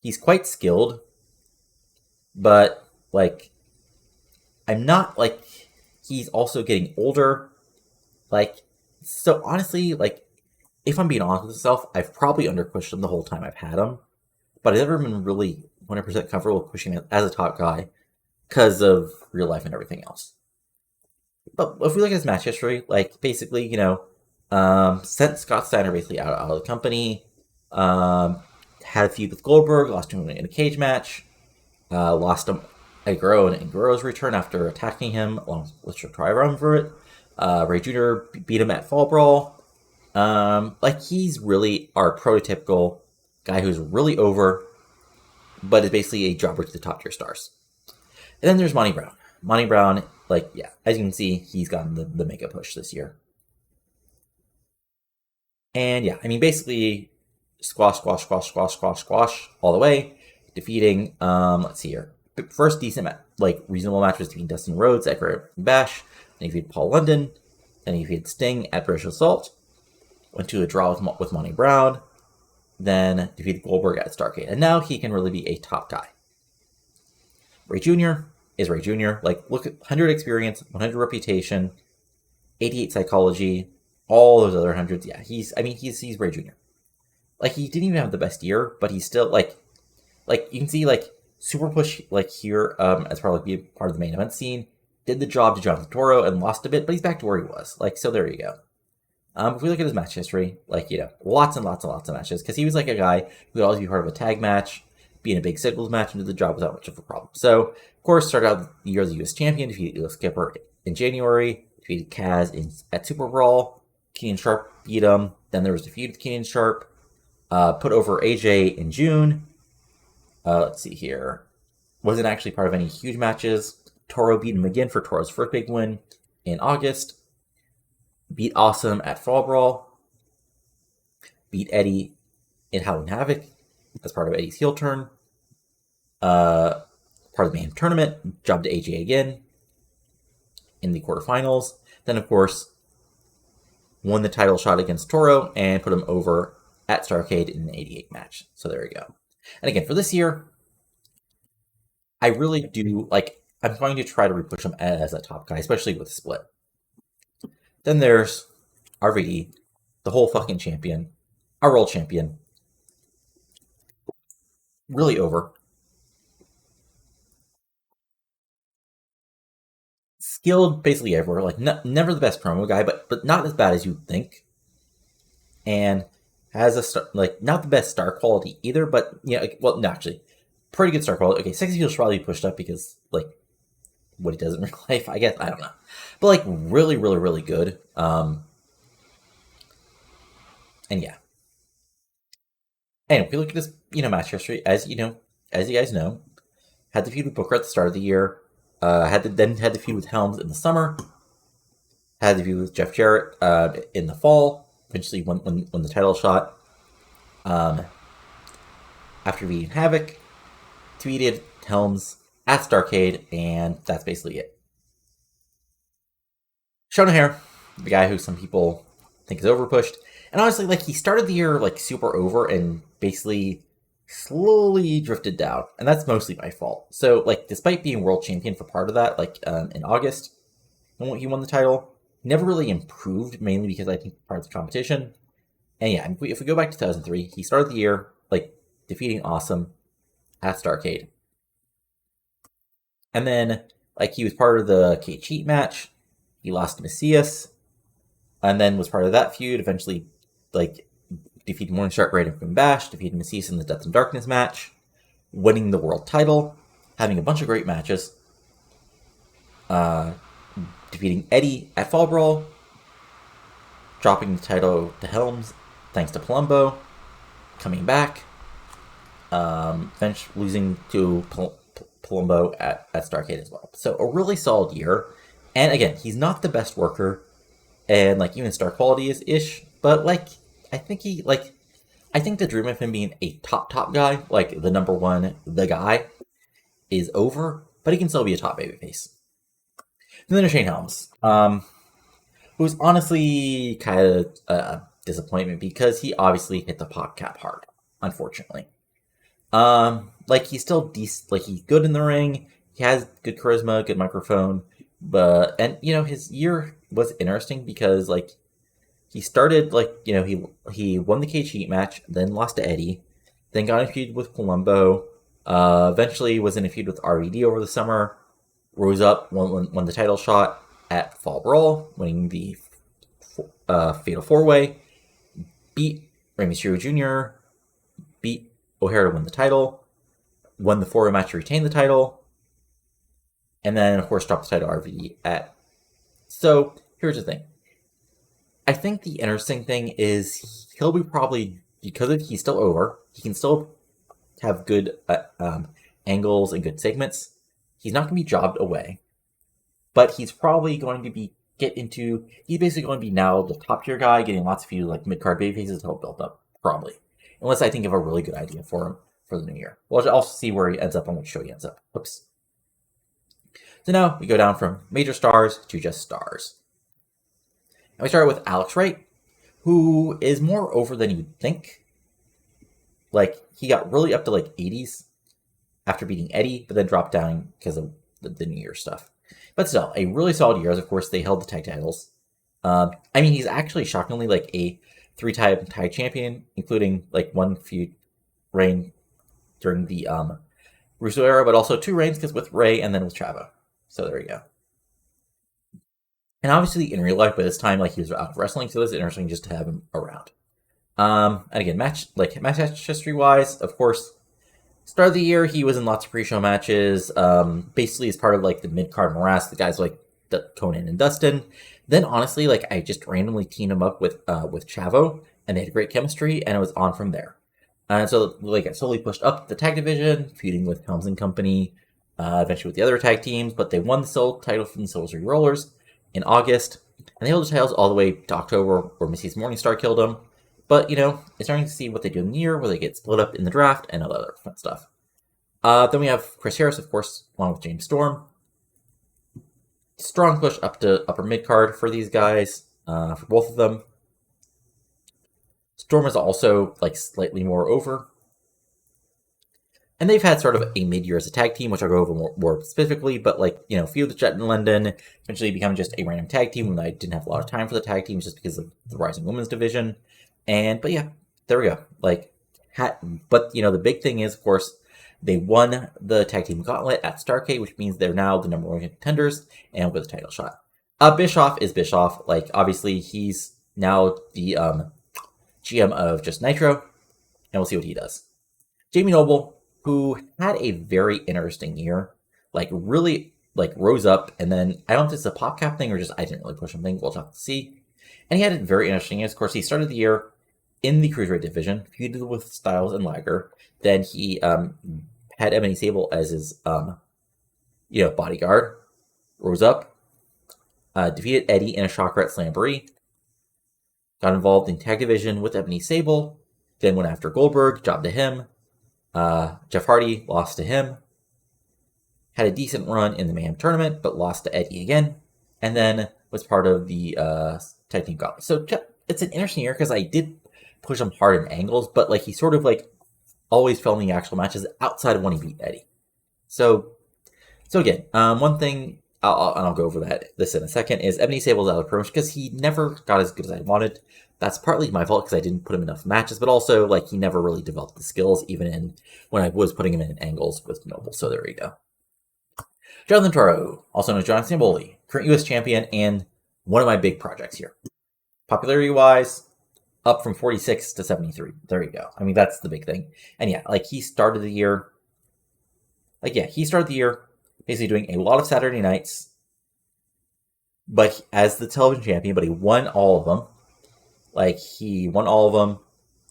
He's quite skilled, but I'm not he's also getting older. So honestly, if I'm being honest with myself, I've probably underpushed him the whole time I've had him, but I've never been really 100% comfortable with pushing him as a top guy because of real life and everything else. But if we look at his match history, basically, Sent Scott Steiner basically out of the company. Had a feud with Goldberg, lost him in a cage match. Lost him at Guerrero's return after attacking him along with Try Run for it. Ray Jr. beat him at Fall Brawl. He's really our prototypical guy who's really over, but is basically a jobber to the top tier stars. And then there's Monty Brown. Monty Brown, as you can see, he's gotten the mega push this year. And yeah, I mean, basically, squash all the way, defeating, let's see here. First decent, reasonable match was between Dustin Rhodes at Great Bash. Then he defeated Paul London. Then he defeated Sting at British Assault. Went to a draw with Monty Brown. Then defeated Goldberg at Starrcade. And now he can really be a top guy. Ray Jr. is Ray Jr. Look at 100 experience, 100 reputation, 88 psychology, all those other hundreds. Yeah, he's Ray Jr. He didn't even have the best year, but he's still, you can see, super push, here, as part of, being part of the main event scene. Did the job to Jonathan Toro and lost a bit, but he's back to where he was. So there you go. If we look at his match history, lots and lots and lots of matches, because he was a guy who would always be part of a tag match, be in a big singles match, and do the job without much of a problem. So, of course, started out the year as a U.S. champion, defeated Elo Skipper in January, defeated Kaz at Super Brawl, Keenan Sharp beat him, then there was a feud with Keenan Sharp, put over AJ in June. Let's see here. Wasn't actually part of any huge matches. Toro beat him again for Toro's first big win in August. Beat Awesome at Fall Brawl. Beat Eddie in Halloween Havoc as part of Eddie's heel turn. Part of the main tournament. Jobbed to AJ again in the quarterfinals. Then, of course, won the title shot against Toro and put him over at Starrcade in an 88 match. So there we go. And again, for this year, I really do, I'm going to try to repush him as a top guy, especially with Split. Then there's RVD, the whole fucking champion, our world champion. Really over. Skilled basically everywhere. Never the best promo guy, but not as bad as you'd think. And has a star, not the best star quality either, but no, actually, pretty good star quality. Okay, Sexy Heel should probably be pushed up because what he does in real life, I guess, I don't know, but really, really, really good. And yeah. Anyway, if you look at this, match history, as you guys know, had the feud with Booker at the start of the year. Had the feud with Helms in the summer. Had the feud with Jeff Jarrett in the fall. Eventually won the title shot. After beating Havoc, defeated Helms at Starrcade, and that's basically it. Sean O'Haire, the guy who some people think is overpushed, and honestly, he started the year super over and basically slowly drifted down, and that's mostly my fault. So despite being world champion for part of that, in August when he won the title, never really improved, mainly because I think part of the competition. And yeah, if we go back to 2003, he started the year defeating Awesome at Starrcade. And then, he was part of the Cage Heat match. He lost to Macias. And then was part of that feud. Eventually, defeated Morningstar at Great Bash. Defeated Macias in the Death and Darkness match. Winning the world title. Having a bunch of great matches. Defeating Eddie at Fall Brawl. Dropping the title to Helms thanks to Palumbo. Coming back. Eventually losing to Palumbo at Starrcade as well. So a really solid year. And again, he's not the best worker, and even star quality is ish, but I think I think the dream of him being a top guy, the number one, the guy, is over, but he can still be a top babyface. And then there's Shane Helms, who's honestly kind of a disappointment because he obviously hit the pop cap hard, unfortunately. He's still decent, he's good in the ring, he has good charisma, good microphone, but, and, his year was interesting because, he started, he won the Cage Heat match, then lost to Eddie, then got in a feud with Palumbo, eventually was in a feud with RVD over the summer, rose up, won the title shot at Fall Brawl, winning the Fatal 4-Way, beat Rey Mysterio Jr., beat O'Hara to win the title, won the 4-way match to retain the title, and then, of course, dropped the title RVD at. So, here's the thing. I think the interesting thing is he'll be probably, because he's still over, he can still have good angles and good segments. He's not going to be jobbed away, but he's probably going to be he's basically going to be now the top tier guy, getting lots of few like mid card baby faces to help build up, probably, unless I think of a really good idea for him for the new year. Well, I'll see where he ends up on which show he ends up. Oops. So now we go down from major stars to just stars. And we start with Alex Wright, who is more over than you'd think. Like, he got really up to like 80s after beating Eddie, but then dropped down because of the New Year stuff. But still, a really solid year. Of course, they held the tag titles. I mean, he's actually shockingly like a 3-time tag champion, including like 1 feud reign during the Russo era, but also 2 reigns because with Ray and then with Chavo. So there you go. And obviously in real life, by this time, like he was out of wrestling, so it's interesting just to have him around. And again, match history wise, of course, start of the year he was in lots of pre-show matches. Basically as part of like the mid-card morass, the guys like Conan and Dustin. Then honestly, like I just randomly teamed him up with Chavo, and they had great chemistry, and it was on from there. And so like I slowly pushed up the tag division, feuding with Helms and Company, eventually with the other tag teams, but they won the sole title from the Silver Surrey Rollers in August, and they held the titles all the way to October, where Missy's Morningstar killed them. But, you know, it's starting to see what they do in the year, where they get split up in the draft and all that other fun stuff. Then we have Chris Harris, of course, along with James Storm. Strong push up to upper mid-card for these guys, for both of them. Storm is also, like, slightly more over. And they've had sort of a mid-year as a tag team, which I'll go over more specifically, but like, you know, feud with Jet in London, eventually becoming just a random tag team when I didn't have a lot of time for the tag teams just because of the rising women's division. But yeah, there we go. Like, but you know, the big thing is, of course, they won the tag team gauntlet at Starrcade, which means they're now the number 1 contenders and with a title shot. Bischoff is Bischoff. Like, obviously, he's now the GM of just Nitro, and we'll see what he does. Jamie Noble, who had a very interesting year, like really like rose up, and then I don't know if it's a pop cap thing or just I didn't really push him thing. We'll have to see. And he had a very interesting year. Of course, he started the year in the Cruiserweight division, feuded with Styles and Liger. Then he had Ebony Sable as his bodyguard. Rose up, defeated Eddie in a shocker at Slamboree. Got involved in tag division with Ebony Sable. Then went after Goldberg, jobbed to him. Jeff Hardy lost to him. Had a decent run in the Mayhem tournament, but lost to Eddie again. And then was part of the tag team gauntlet. So it's an interesting year because I did push him hard in angles, but like he sort of like always fell in the actual matches outside of when he beat Eddie. So again, one thing I'll go over this in a second is Ebony Sable's out of promotion because he never got as good as I wanted. That's partly my fault because I didn't put him in enough matches, but also like he never really developed the skills even when I was putting him in angles with Noble. So there you go. Jonathan Toro, also known as John Stamboli, current U.S. champion and one of my big projects here. Popularity-wise, up from 46 to 73. There you go. I mean, that's the big thing. And yeah, like he started the year basically doing a lot of Saturday nights, but as the television champion, but he won all of them. Like, he won all of them.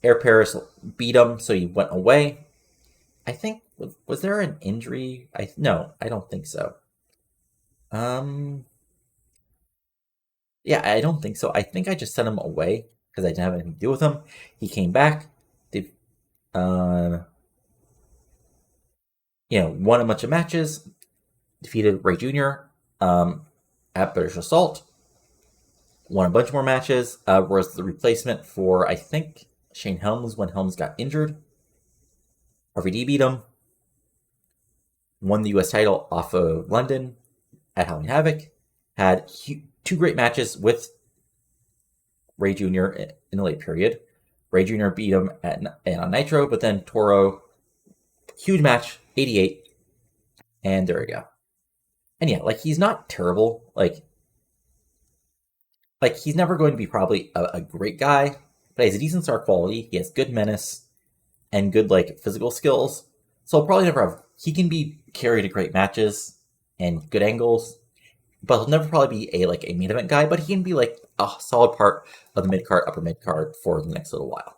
Air Paris beat him, so he went away. I think, was there an injury? No, I don't think so. Yeah, I don't think so. I think I just sent him away because I didn't have anything to do with him. He came back. Won a bunch of matches. Defeated Ray Jr. At British Assault. Won a bunch more matches. Was the replacement for, I think, Shane Helms when Helms got injured. RVD beat him. Won the U.S. title off of London at Halloween Havoc. Had 2 great matches with Ray Jr. in the late period. Ray Jr. beat him on Nitro, but then Toro, huge match, 88. And there we go. And yeah, like, he's not terrible. Like, like he's never going to be probably a great guy, but he has a decent star quality. He has good menace and good like physical skills. So he'll probably never have. He can be carried to great matches and good angles, but he'll never probably be a main event guy. But he can be like a solid part of the mid card, upper mid card for the next little while.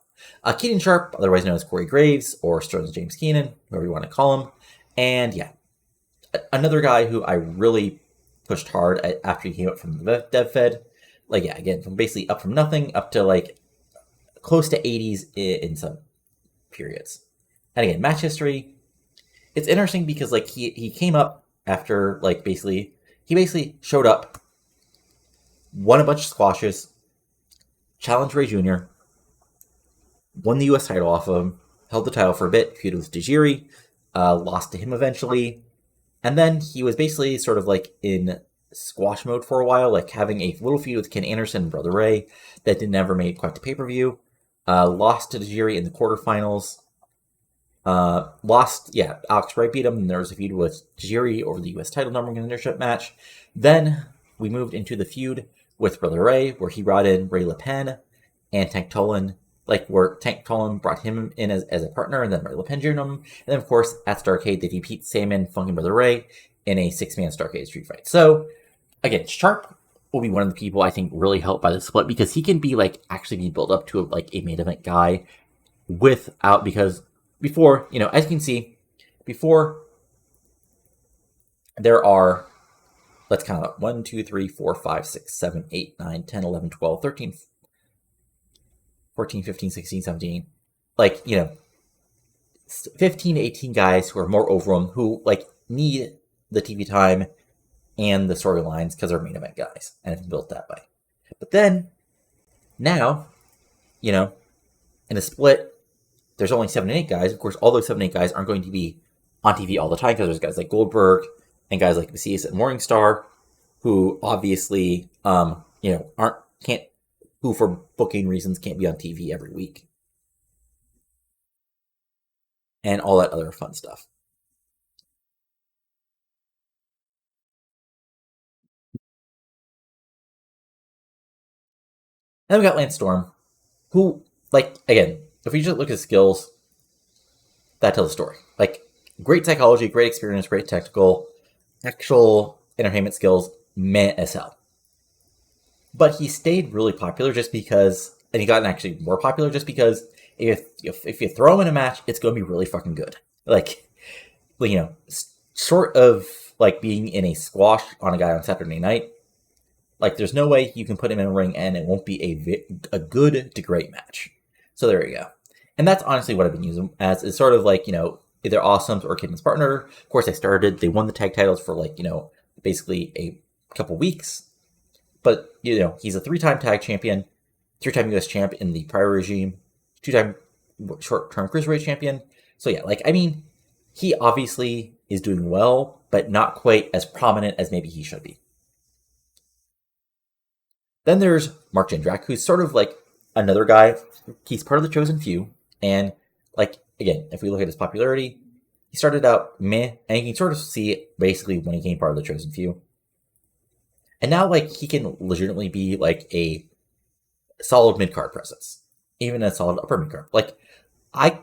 Keenan Sharp, otherwise known as Corey Graves or Sterling James Keenan, whatever you want to call him, and yeah, another guy who I really pushed hard after he came up from the Dev Fed. Like yeah, again from basically up from nothing up to like close to 80s in some periods. And again, match history, it's interesting because like he came up after like he basically showed up, won a bunch of squashes, challenged Ray Jr., won the US title off of him, held the title for a bit, feuded with Tajiri, lost to him eventually, and then he was basically sort of like in squash mode for a while, like having a little feud with Ken Anderson and Brother Ray that never made quite to pay-per-view. Lost to Tajiri in the quarterfinals. Alex Wright beat him, and there was a feud with Tajiri over the US title number contendership match. Then we moved into the feud with Brother Ray, where he brought in Ray LePen and Tank Tolan, like where Tank Tolan brought him in as a partner, and then Ray LePen joined him. And then, of course, at Starrcade, they defeat Salmon, Funk, and Brother Ray in a 6-man Starrcade street fight. So, again, Sharp will be one of the people I think really helped by the split because he can be like actually be built up to a main event guy without, because before, as you can see, before there are, let's count up 1, 2, 3, 4, 5, 6, 7, 8, 9, 10, 11, 12, 13, 14, 15, 16, 17, 15 to 18 guys who are more over them who like need the TV time and the storylines because they're main event guys and it's built that way. But then now, in a split, there's only 7 and 8 guys. Of course, all those 7 and 8 guys aren't going to be on TV all the time because there's guys like Goldberg and guys like Macias and Morningstar who obviously, who for booking reasons can't be on TV every week. And all that other fun stuff. Then we got Lance Storm, who, again, if we just look at skills, that tells a story. Great psychology, great experience, great technical, actual entertainment skills, meh as hell. But he stayed really popular just because, and he got actually more popular just because if you throw him in a match, it's going to be really fucking good. Short of being in a squash on a guy on Saturday night, there's no way you can put him in a ring and it won't be a good to great match. So there you go. And that's honestly what I've been using as. It's sort of either Awesome's or Kidman's partner. Of course, they won the tag titles for basically a couple weeks. But, he's a 3-time tag champion, 3-time US champ in the prior regime, 2-time short-term cruiserweight champion. So yeah, he obviously is doing well, but not quite as prominent as maybe he should be. Then there's Mark Jindrak, who's sort of another guy. He's part of the Chosen Few. And again, if we look at his popularity, he started out meh, and you can sort of see it basically when he became part of the Chosen Few. And now he can legitimately be a solid mid-card presence. Even a solid upper mid-card. I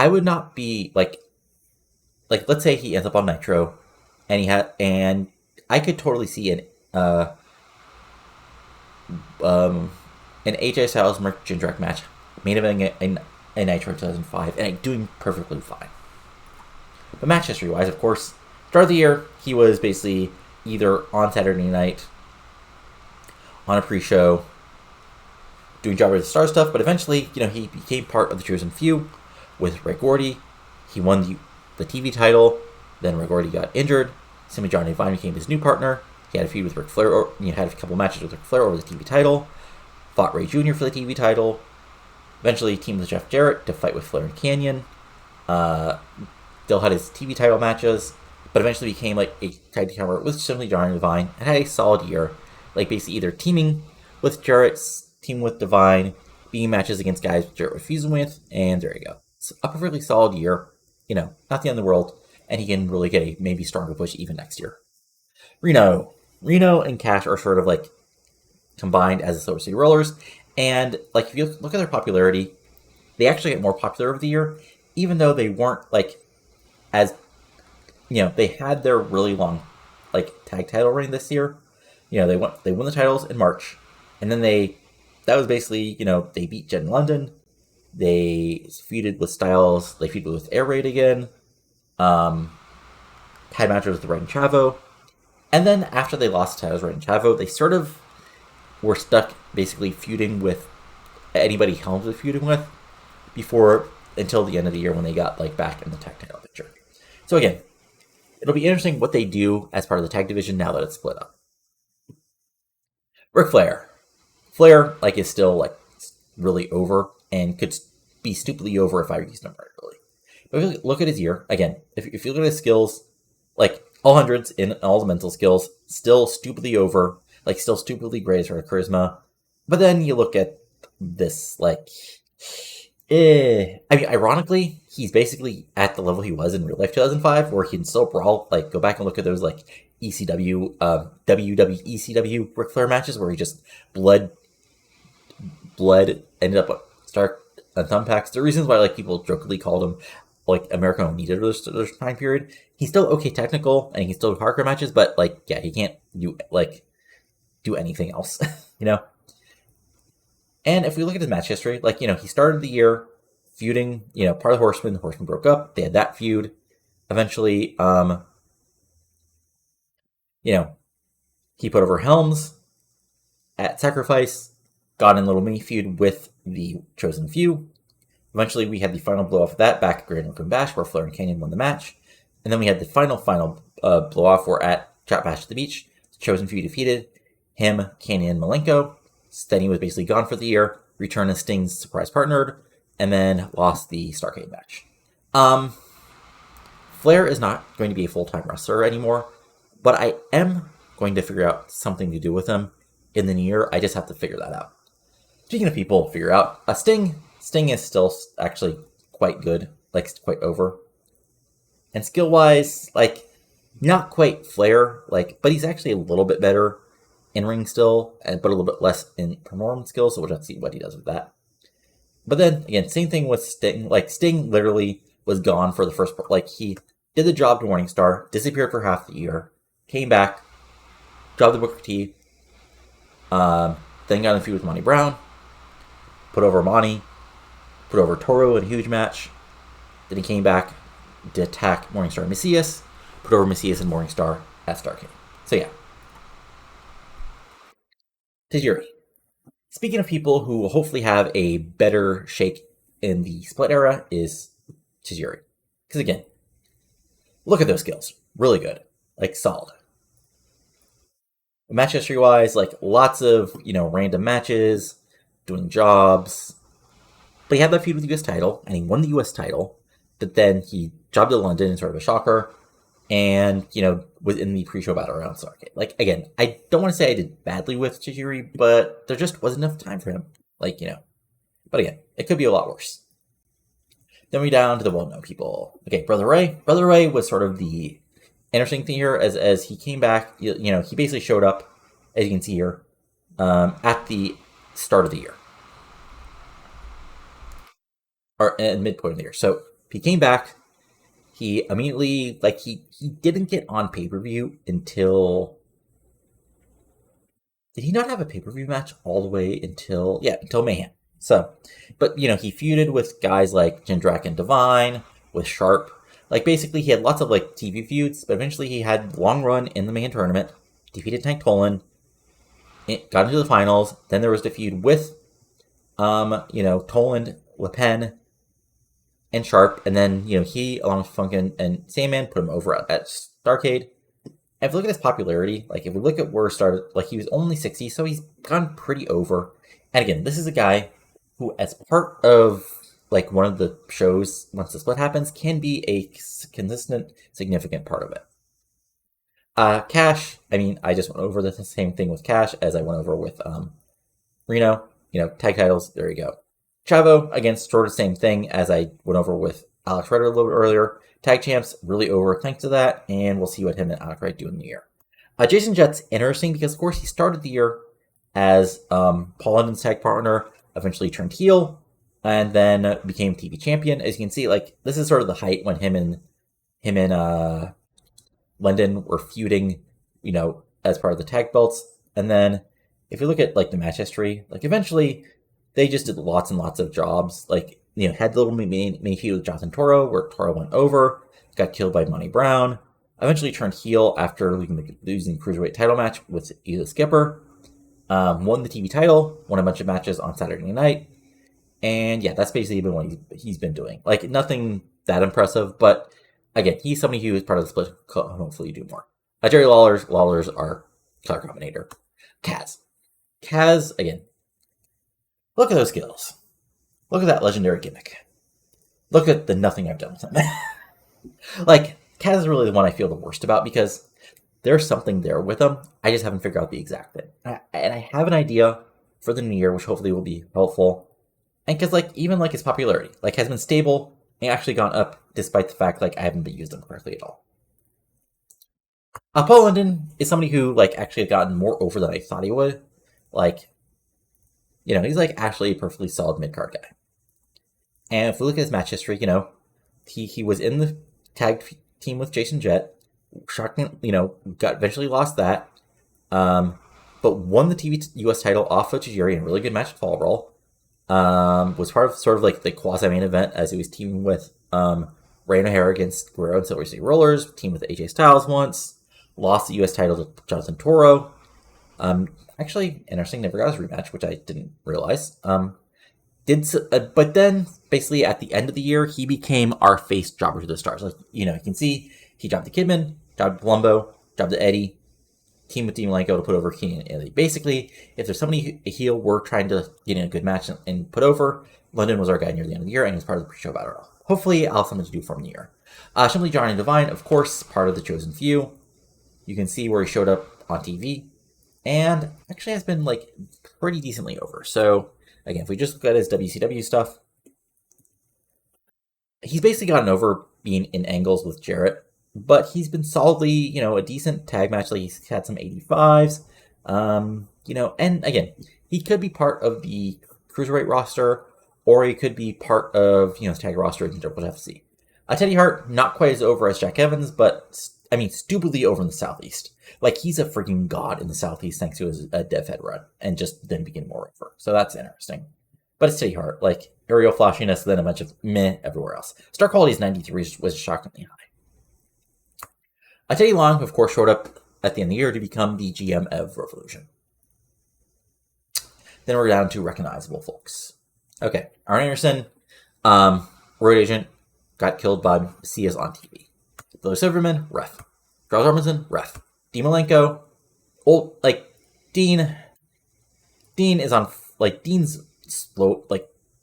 would not be let's say he ends up on Nitro and I could totally see an AJ Styles Mark Jindrak match, main eventing in Nitro 2005, and doing perfectly fine. But match history wise, of course, start of the year, he was basically either on Saturday night, on a pre-show, doing Jobber of the Star stuff, but eventually, he became part of the Chosen Few with Ray Gordy. He won the TV title, then Ray Gordy got injured. Sammy John Devine became his new partner. He had a feud with Ric Flair, or he had a couple matches with Ric Flair over the TV title. Fought Ray Jr. for the TV title. Eventually teamed with Jeff Jarrett to fight with Flair and Canyon. Still had his TV title matches, but eventually became a tag team member with simply Johnny Devine and had a solid year. Basically either teaming with Jarrett, teaming with Devine, being matches against guys Jarrett was fusing with, and there you go. It's a perfectly solid year. Not the end of the world, and he can really get a maybe stronger push even next year. Reno and Cash are sort of combined as the Silver City Rollers. And like if you look at their popularity, they actually get more popular over the year, even though they weren't like as they had their really long like tag title reign this year. They won the titles in March, and then that was basically they beat Jen in London. They feuded with Styles. They feuded with Air Raid again. Had matches with Red and Chavo. And then after they lost titles Red and Chavo, they sort of were stuck basically feuding with anybody Helms was feuding with until the end of the year when they got like back in the tag title picture. So again, it'll be interesting what they do as part of the tag division now that it's split up. Ric Flair. Flair like is still like really over and could be stupidly over if I used him regularly. But if you look at his year, again, if you look at his skills, like all hundreds in all the mental skills, still stupidly over, like still stupidly great as for charisma. But then you look at this, like, I mean, ironically, he's basically at the level he was in real life 2005, where he can still brawl. Like, go back and look at those, like, ECW, WWECW Ric Flair matches where he just bled, ended up Stark on thumbtacks. The reasons why, like, people jokingly called him, like, American Onita this time period. He's still okay technical, and he can still do hardcore matches, but, like, yeah, he can't do anything else, And if we look at his match history, like, he started the year feuding, part of the Horsemen broke up, they had that feud. Eventually, he put over Helms at Sacrifice, got in a little mini feud with the Chosen Few. Eventually, we had the final blow off of that back at Grand Open Bash, where Flair and Kanyon won the match. And then we had the final blow off where at Trap Bash at the Beach, Chosen Few defeated him, Kanyon, and Malenko. Stenny was basically gone for the year, returned as Sting's surprise partner, and then lost the Starrcade match. Flair is not going to be a full-time wrestler anymore, but I am going to figure out something to do with him in the new year. I just have to figure that out. Speaking of people figure out, Sting is still actually quite good, like quite over. And skill-wise, like, not quite Flair, like, but he's actually a little bit better in-ring still, but a little bit less in performance skills, so we'll have to see what he does with that. But then, again, same thing with Sting. Like, Sting literally was gone for the first part. Like, he did the job to Morningstar, disappeared for half the year, came back, dropped the Booker T, then got in a feud with Monty Brown, put over Monty, put over Toro in a huge match. Then he came back to attack Morningstar and Macias, put over Macias and Morningstar at Starrcade. So yeah. Tajiri. Speaking of people who will hopefully have a better shake in the split era is Tajiri. Because again, look at those skills. Really good. Like, solid. Match history-wise, like, lots of, random matches, doing jobs. But he had that feud with the U.S. title, and he won the U.S. title. But then he jobbed to London in sort of a shocker. And, was in the pre-show battle around Starrcade. Like, again, I don't want to say I did badly with Tajiri, but there just wasn't enough time for him. Like, But again, it could be a lot worse. Then we down to the well-known people. Okay, Brother Ray. Brother Ray was sort of the interesting thing here as he came back. He basically showed up, as you can see here, at the start of the year. Or at midpoint of the year. So he came back. He immediately, he didn't get on pay-per-view until... Did he not have a pay-per-view match all the way until Mayhem? So, but, he feuded with guys like Jindrak and Divine, with Sharp. Like, basically, he had lots of, TV feuds, but eventually he had long run in the Mayhem tournament, defeated Tank Tolan, got into the finals. Then there was the feud with, Tolan, Le Pen, and Sharp, and then, he, along with Funk and Sandman, put him over at Starrcade. And if we look at his popularity, if we look at where it started, he was only 60, so he's gone pretty over. And again, this is a guy who, as part of, one of the shows, once the split happens, can be a consistent, significant part of it. Cash, I just went over the same thing with Cash as I went over with Reno. Tag titles, there you go. Chavo, again, sort of the same thing as I went over with Alex Rider a little bit earlier. Tag champs, really over thanks to that, and we'll see what him and Alex Rider do in the year. Jason Jett's interesting because, of course, he started the year as Paul London's tag partner, eventually turned heel, and then became TV champion. As you can see, like this is sort of the height when him and London were feuding, as part of the tag belts. And then if you look at like the match history, like eventually they just did lots and lots of jobs. Like, had the little mini feud with Jonathan Toro where Toro went over, got killed by Monty Brown, eventually turned heel after losing the Cruiserweight title match with Ela Skipper, won the TV title, won a bunch of matches on Saturday night. And yeah, that's basically been what he's been doing. Like nothing that impressive, but again, he's somebody who is part of the split. Hopefully, do more. Jerry Lawler's our color combinator. Kaz again. Look at those skills. Look at that legendary gimmick. Look at the nothing I've done with him. Like Kaz is really the one I feel the worst about because there's something there with him. I just haven't figured out the exact thing, and I have an idea for the new year, which hopefully will be helpful. And because even his popularity has been stable and actually gone up despite the fact I haven't been using them correctly at all. Paul London is somebody who actually has gotten more over than I thought he would. He's actually a perfectly solid mid-card guy. And if we look at his match history, he was in the tag team with Jason Jett. Shocking, eventually lost that. But won the TV US title off of Tajiri in a really good match at Fall Brawl. Was part of sort of the quasi-main event as he was teaming with Ray O'Hara against Guerrero and Silver City Rollers, teamed with AJ Styles once, lost the US title to Jonathan Toro. Actually, interesting, never got his rematch, which I didn't realize. But then, basically, at the end of the year, he became our face jobber to the stars. You can see he jobbed to Kidman, jobbed to Palumbo, jobbed to Eddie, team with Dean Malenko to put over Keenan and Eddie. Basically, if there's somebody a heel we're trying to get in a good match and put over, London was our guy near the end of the year, and he was part of the pre-show battle royal. Hopefully, I'll have something to do for him in the year. Simply Johnny Devine, of course, part of the Chosen Few. You can see where he showed up on TV, and actually has been pretty decently over. So again, if we just look at his WCW stuff, he's basically gotten over being in angles with Jarrett, but he's been solidly, a decent tag match. He's had some 85s, and again, he could be part of the Cruiserweight roster, or he could be part of, the tag roster in WFC. Teddy Hart, not quite as over as Jack Evans, but, stupidly over in the Southeast. He's a freaking god in the Southeast thanks to his Dev Head run, and just then begin more over. So that's interesting. But it's Teddy Hart. Aerial flashiness, then a bunch of meh everywhere else. Star quality's 93 was shockingly high. Teddy Long, of course, showed up at the end of the year to become the GM of Revolution. Then we're down to recognizable folks. Okay, Arn Anderson, road agent, got killed by Cias on TV. Billy Silverman, ref. Charles Robinson, ref. Dean Malenko, old, Dean is on, Dean's slow,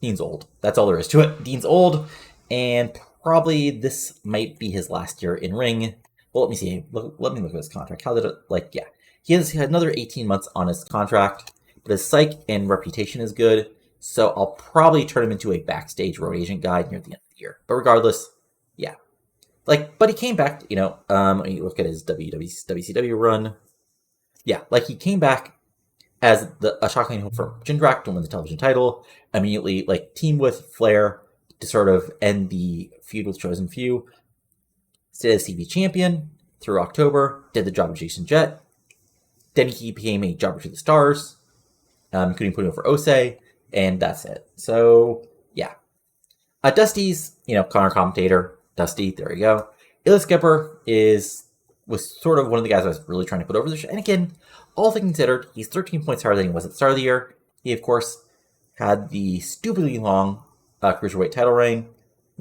Dean's old. That's all there is to it. Dean's old, and probably this might be his last year in ring. Well, let me see. Let me look at his contract. How did it, yeah. He has had another 18 months on his contract, but his psych and reputation is good, so I'll probably turn him into a backstage road agent guy near the end of the year. But regardless, yeah. But he came back, you look at his WCW run. Yeah, he came back as a shocking hope for Jindrak to win the television title, immediately, team with Flair to sort of end the feud with Chosen Few. Stayed as TV champion through October, did the job of Jason Jett. Then he became a jobber to the stars, including putting over Osei, and that's it. So, yeah. Dusty's, Connor commentator. Dusty, there you go. Ela Skipper was sort of one of the guys I was really trying to put over this. And again, all things considered, he's 13 points higher than he was at the start of the year. He, of course, had the stupidly long Cruiserweight title reign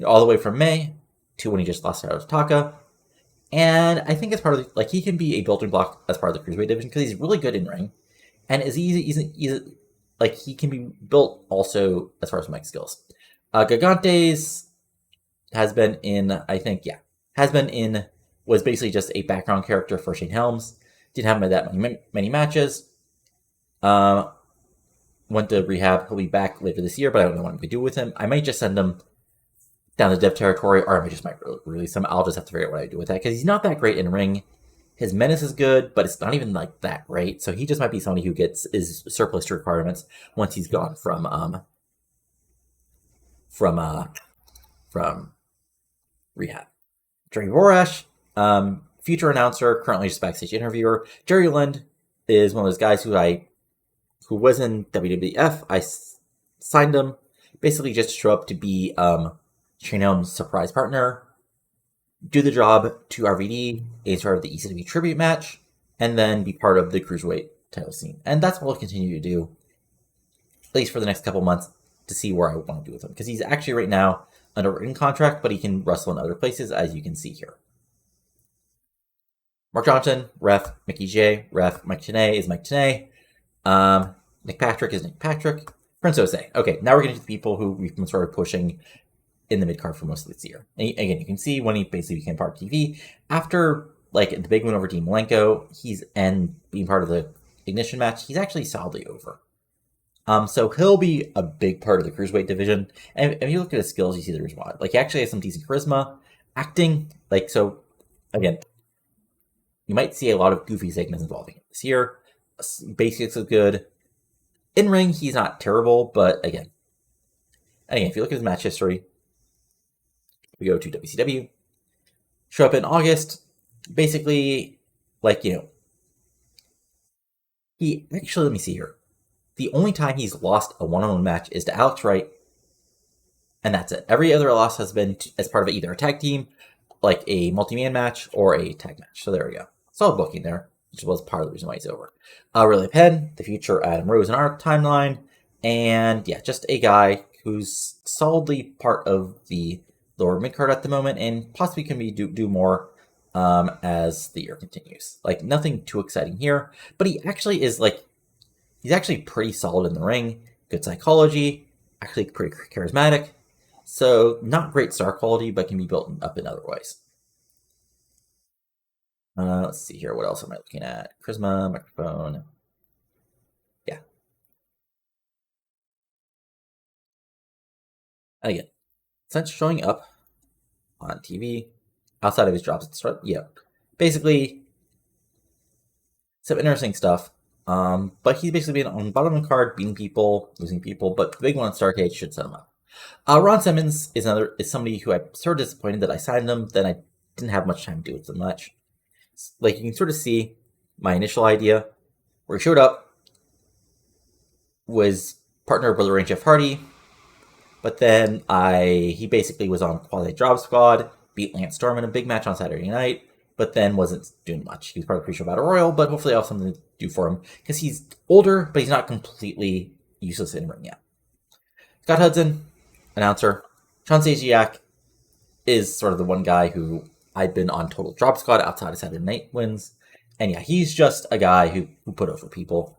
all the way from May to when he just lost out to Taka. And I think as part of he can be a building block as part of the Cruiserweight division because he's really good in ring. And is easy, he can be built also as far as mic skills. Gigantes has been in, was basically just a background character for Shane Helms. Didn't have that many matches. Went to rehab. He'll be back later this year, but I don't know what I'm going to do with him. I might just send him down to dev territory, or I might release him. I'll just have to figure out what I do with that, because he's not that great in ring. His menace is good, but it's not even like that great. So he just might be somebody who gets is surplus to requirements once he's gone from rehab. Jerry Borash, future announcer, currently just backstage interviewer. Jerry Lind is one of those guys who was in WWF. I signed him basically just to show up to be Shane Helm's surprise partner, do the job to RVD in sort of the ECW tribute match, and then be part of the Cruiserweight title scene. And that's what we'll continue to do, at least for the next couple months, to see where I want to do with him. Because he's actually right now under written contract, but he can wrestle in other places, as you can see here. Mark Johnson, ref Mickey J, ref Mike Tenay is Mike Tenay. Nick Patrick is Nick Patrick. Prince Jose. Okay, now we're getting to the people who we've been sort of pushing in the mid-card for most of this year. And again, you can see when he basically became part of TV. After, like, the big win over Dean Malenko, and being part of the Ignition match, he's actually solidly over. So he'll be a big part of the Cruiserweight division. And if you look at his skills, you see the reason why. Like, he actually has some decent charisma. Acting, like, so, again, you might see a lot of goofy segments involving him this year. Basics is good. In-ring, he's not terrible, but again, if you look at his match history, we go to WCW, show up in August, basically, like, he actually, let me see here. The only time he's lost a one-on-one match is to Alex Wright, and that's it. Every other loss has been as part of either a tag team, like a multi-man match, or a tag match. So there we go. Solid booking there, which was part of the reason why he's over. Riley Penn, the future Adam Rose in our timeline, and yeah, just a guy who's solidly part of the lower mid-card at the moment, and possibly can do more as the year continues. Like, nothing too exciting here, but he actually is, like, he's actually pretty solid in the ring, good psychology, actually pretty charismatic, so not great star quality, but can be built up in other ways. Let's see here, what else am I looking at? Charisma, microphone, yeah. And again, since showing up on TV, outside of his jobs at the start, yeah, basically some interesting stuff. But he's basically been on the bottom of the card, beating people, losing people, but the big one on Starcade should set him up. Ron Simmons is somebody who I'm sort of disappointed that I signed him, then I didn't have much time to do it so much. Like, you can sort of see my initial idea, where he showed up, was partner of Brother Ray Jeff Hardy, but then he basically was on Quality Job Squad, beat Lance Storm in a big match on Saturday night, but then wasn't doing much. He was part of Pre-Show Battle Royal, but hopefully I'll have something to do for him, because he's older, but he's not completely useless in ring yet. Scott Hudson, announcer. Sean Stasiak is sort of the one guy who I'd been on Total Drop Squad outside of Saturday Night Wins. And yeah, he's just a guy who put over people.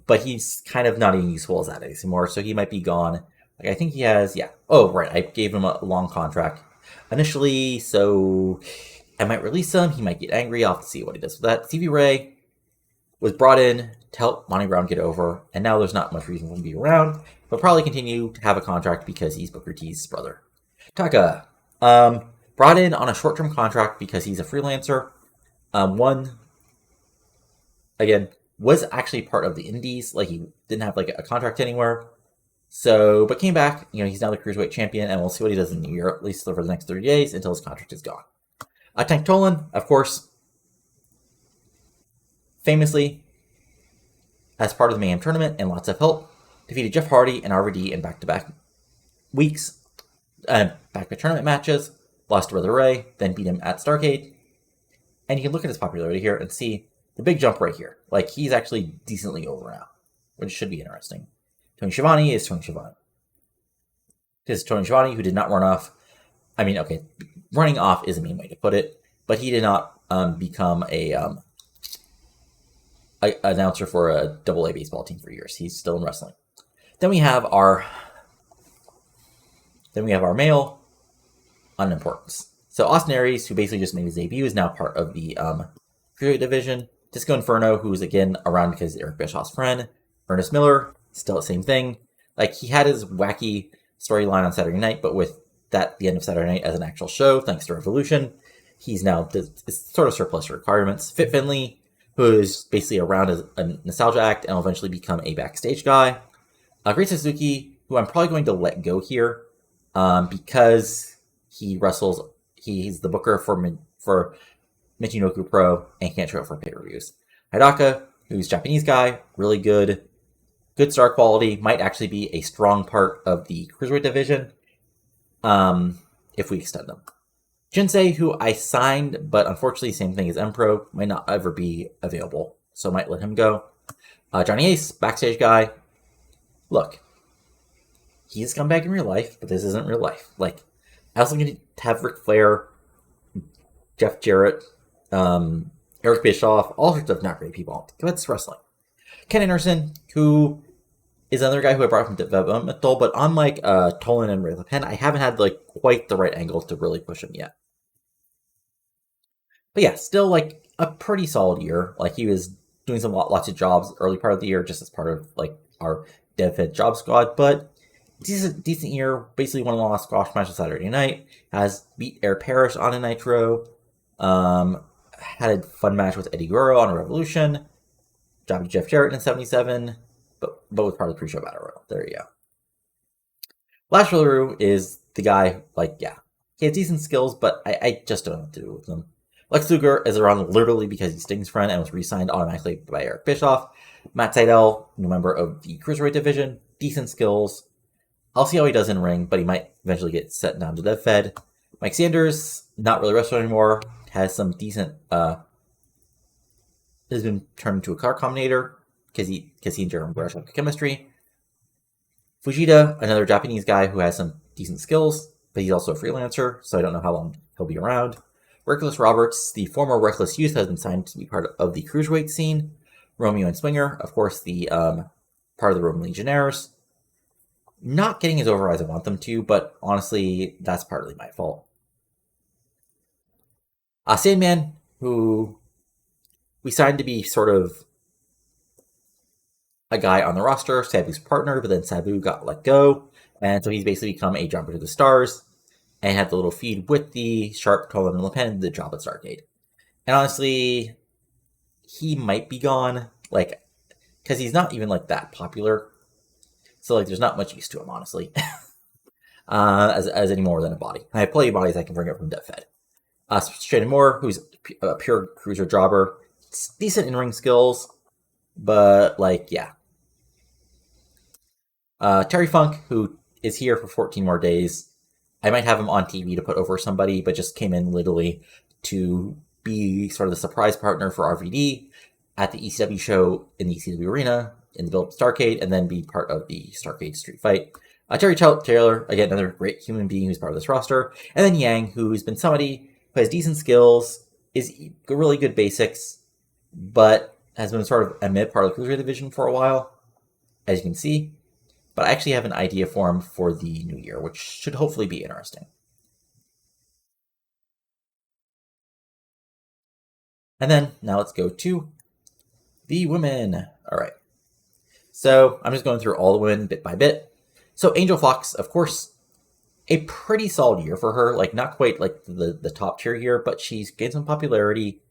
But he's kind of not even useful as that anymore, so he might be gone. Like, I think he has, yeah. Oh, right, I gave him a long contract initially, so I might release him. He might get angry. I'll have to see what he does with that. Stevie Ray was brought in to help Monty Brown get over, and now there's not much reason for him to be around, but probably continue to have a contract because he's Booker T's brother. Taka, brought in on a short-term contract because he's a freelancer. Was actually part of the Indies. Like, he didn't have, like, a contract anywhere. So, but came back. He's now the Cruiserweight champion, and we'll see what he does in the year, at least for the next 30 days, until his contract is gone. Tank Tolan, of course, famously, as part of the Mayhem tournament and lots of help, defeated Jeff Hardy and RVD in back-to-back weeks, back-to-back tournament matches, lost to Brother Ray, then beat him at Starrcade. And you can look at his popularity here and see the big jump right here. Like, he's actually decently over now, which should be interesting. Tony Schiavone is Tony Schiavone. Because Tony Schiavone, who did not run off, I mean, okay, running off is a mean way to put it, but he did not become a announcer for a AA baseball team for years. He's still in wrestling. Then we have our male unimportance. So Austin Aries, who basically just made his debut, is now part of the Cruiserweight division. Disco Inferno, who's again around because Eric Bischoff's friend. Ernest Miller, still the same thing. Like, he had his wacky storyline on Saturday night, but with that, the end of Saturday night as an actual show, thanks to Revolution. he's now sort of surplus requirements. Fit Finley, who is basically around as a nostalgia act and will eventually become a backstage guy. Great Suzuki, who I'm probably going to let go here because he wrestles. He's the booker for Michinoku Pro and can't show up for pay-per-views. Hidaka, who's Japanese guy, really good star quality, might actually be a strong part of the Cruiserweight division if we extend them. Jinsei, who I signed, but unfortunately, same thing as M-Pro, might not ever be available, so I might let him go. Johnny Ace, backstage guy. Look, he's come back in real life, but this isn't real life. Like, I was going to have Ric Flair, Jeff Jarrett, Eric Bischoff, all sorts of not great people. It's wrestling. Ken Anderson, who is another guy who I brought from Developmental, but unlike Tolan and Ray LePen, I haven't had like quite the right angle to really push him yet. But yeah, still like a pretty solid year. Like he was doing lots of jobs early part of the year, just as part of like our DevFed job squad. But decent year. Basically, won the last squash match on Saturday night. Has beat Air Parrish on a Nitro. Had a fun match with Eddie Guerrero on a Revolution. Job with Jeff Jarrett in 77, but was part of the pre-show battle royal. There you go. Lash Ryu is the guy, like, yeah, he has decent skills, but I just don't know what to do with them. Lex Luger is around literally because he's Sting's friend and was re-signed automatically by Eric Bischoff. Matt Sydal, new member of the Cruiserweight division, decent skills. I'll see how he does in ring, but he might eventually get set down to DevFed. Mike Sanders, not really wrestler anymore, has some decent, has been turned into a car combinator because he and Jeremy Brush have chemistry. Fujita, another Japanese guy who has some decent skills, but he's also a freelancer, so I don't know how long he'll be around. Reckless Roberts, the former Reckless Youth, has been signed to be part of the Cruiserweight scene. Romeo and Swinger, of course, the part of the Roman Legionnaires. Not getting as over as I want them to, but honestly, that's partly my fault. Sandman, who we signed to be sort of a guy on the roster, Sabu's partner, but then Sabu got let go, and so he's basically become a jumper to the stars, and had the little feud with the Sharp, Tolan, and LePen, the job at Starcade. And honestly, he might be gone, like, because he's not even, like, that popular, so, like, there's not much use to him, honestly, as any more than a body. I have plenty of bodies I can bring up from DevFed. Shannon Moore, who's a pure cruiser jobber, decent in-ring skills, but, like, yeah. Terry Funk, who is here for 14 more days. I might have him on TV to put over somebody, but just came in literally to be sort of the surprise partner for RVD at the ECW show in the ECW arena in the build-up Starcade, and then be part of the Starcade Street Fight. Terry Taylor, again, another great human being who's part of this roster. And then Yang, who's been somebody who has decent skills, is really good basics, but has been sort of a mid part of the Cruiserweight division for a while, as you can see. But I actually have an idea for him for the new year, which should hopefully be interesting. And then, now let's go to the women. All right. So, I'm just going through all the women bit by bit. So, Angel Fox, of course, a pretty solid year for her. Like, not quite like the top tier here, but she's gained some popularity,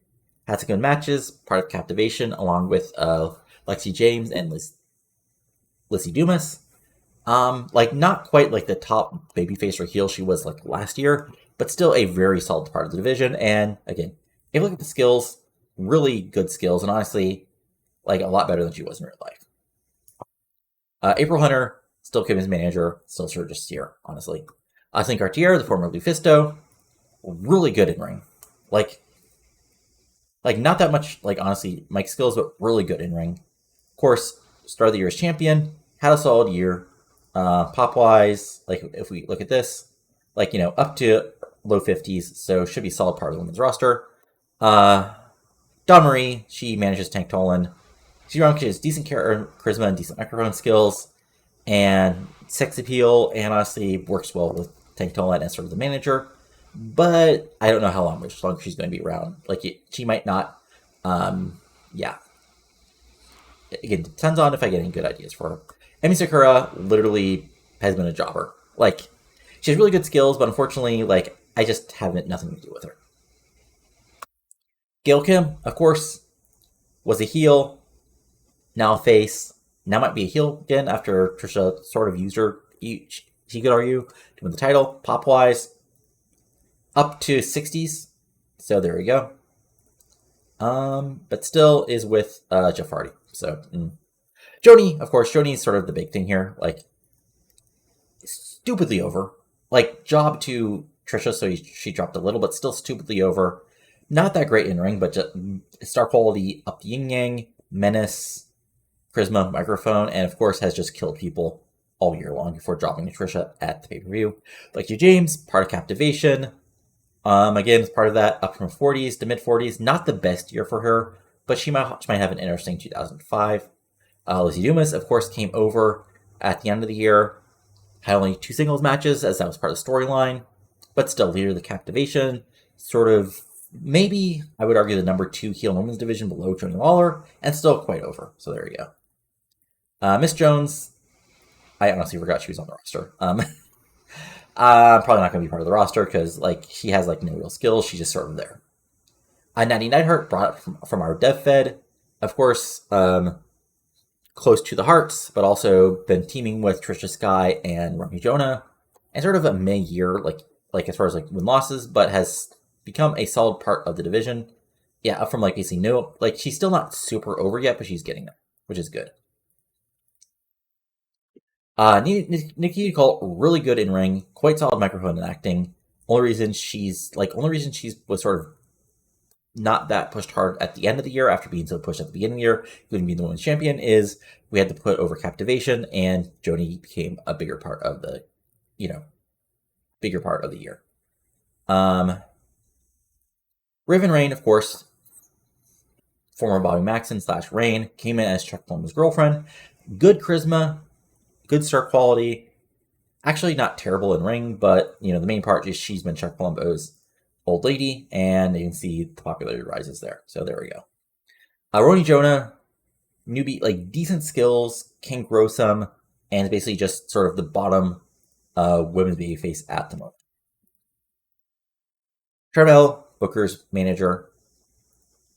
had some good matches, part of Captivation, along with Lexi James and Lissy Dumas. Like, not quite like the top babyface or heel she was like last year, but still a very solid part of the division. And again, if you look at the skills, really good skills, and honestly, like a lot better than she was in real life. April Hunter, still Kim's manager, still sort of just here, honestly. Clint Cartier, the former Lufisto, really good in ring. Like not that much, like honestly, Mike skills, but really good in ring. Of course, start of the year as champion, had a solid year. Pop wise, like if we look at this, like, you know, up to low 50s, so should be a solid part of the women's roster. Dawn Marie, she manages Tank Tolan. She has decent charisma and decent microphone skills, and sex appeal, and honestly works well with Tank Tolan as sort of the manager. But I don't know how long she's going to be around. Like, she might not. Yeah. Again, depends on if I get any good ideas for her. Emi Sakura literally has been a jobber. Like, she has really good skills, but unfortunately, like, I just haven't nothing to do with her. Gail Kim, of course, was a heel, now a face, now might be a heel again after Trisha sort of used her, she could argue, to win the title. Pop-wise, up to 60s, so there we go. But still is with Jeff Hardy. So Joni, of course, Joni is sort of the big thing here. Like, stupidly over. Like, job to Trisha, so she dropped a little, but still stupidly over. Not that great in ring, but just star quality up the yin yang, menace, charisma, microphone, and of course has just killed people all year long before dropping to Trisha at the pay-per-view. Like James, part of Captivation. Again, as part of that, up from 40s to mid 40s. Not the best year for her, but she might have an interesting 2005. Lucy Dumas, of course, came over at the end of the year. Had only 2 singles matches, as that was part of the storyline, but still leader of the Captivation. Sort of, maybe, I would argue, the number 2 heel in the women's division below Johnny Lawler, and still quite over. So there you go. Miss Jones, I honestly forgot she was on the roster. Probably not going to be part of the roster because, like, she has, like, no real skills. She's just sort of there. Natty Neidhart, brought up from our dev fed. Of course, close to the Hearts, but also been teaming with Trisha Sky and Romy Jonah. And sort of a mid-year, like as far as, like, win-losses, but has become a solid part of the division. Yeah, up from, like, basically no. Like, she's still not super over yet, but she's getting there, which is good. Nikki Nicole, really good in ring, quite solid microphone and acting. Only reason she was sort of not that pushed hard at the end of the year after being so pushed at the beginning of the year, including being the women's champion, is we had to put over Captivation, and Joni became a bigger part of the, bigger part of the year. Raven Rain, of course, former Bobby Maxon / Rain, came in as Chuck Palumbo's girlfriend. Good charisma, good star quality. Actually, not terrible in ring, but the main part is she's been Chuck Palumbo's old lady, and you can see the popularity rises there. So there we go. Roni Jonah, newbie, like decent skills, can grow some, and is basically just sort of the bottom women's babyface at the moment. Charmel, Booker's manager,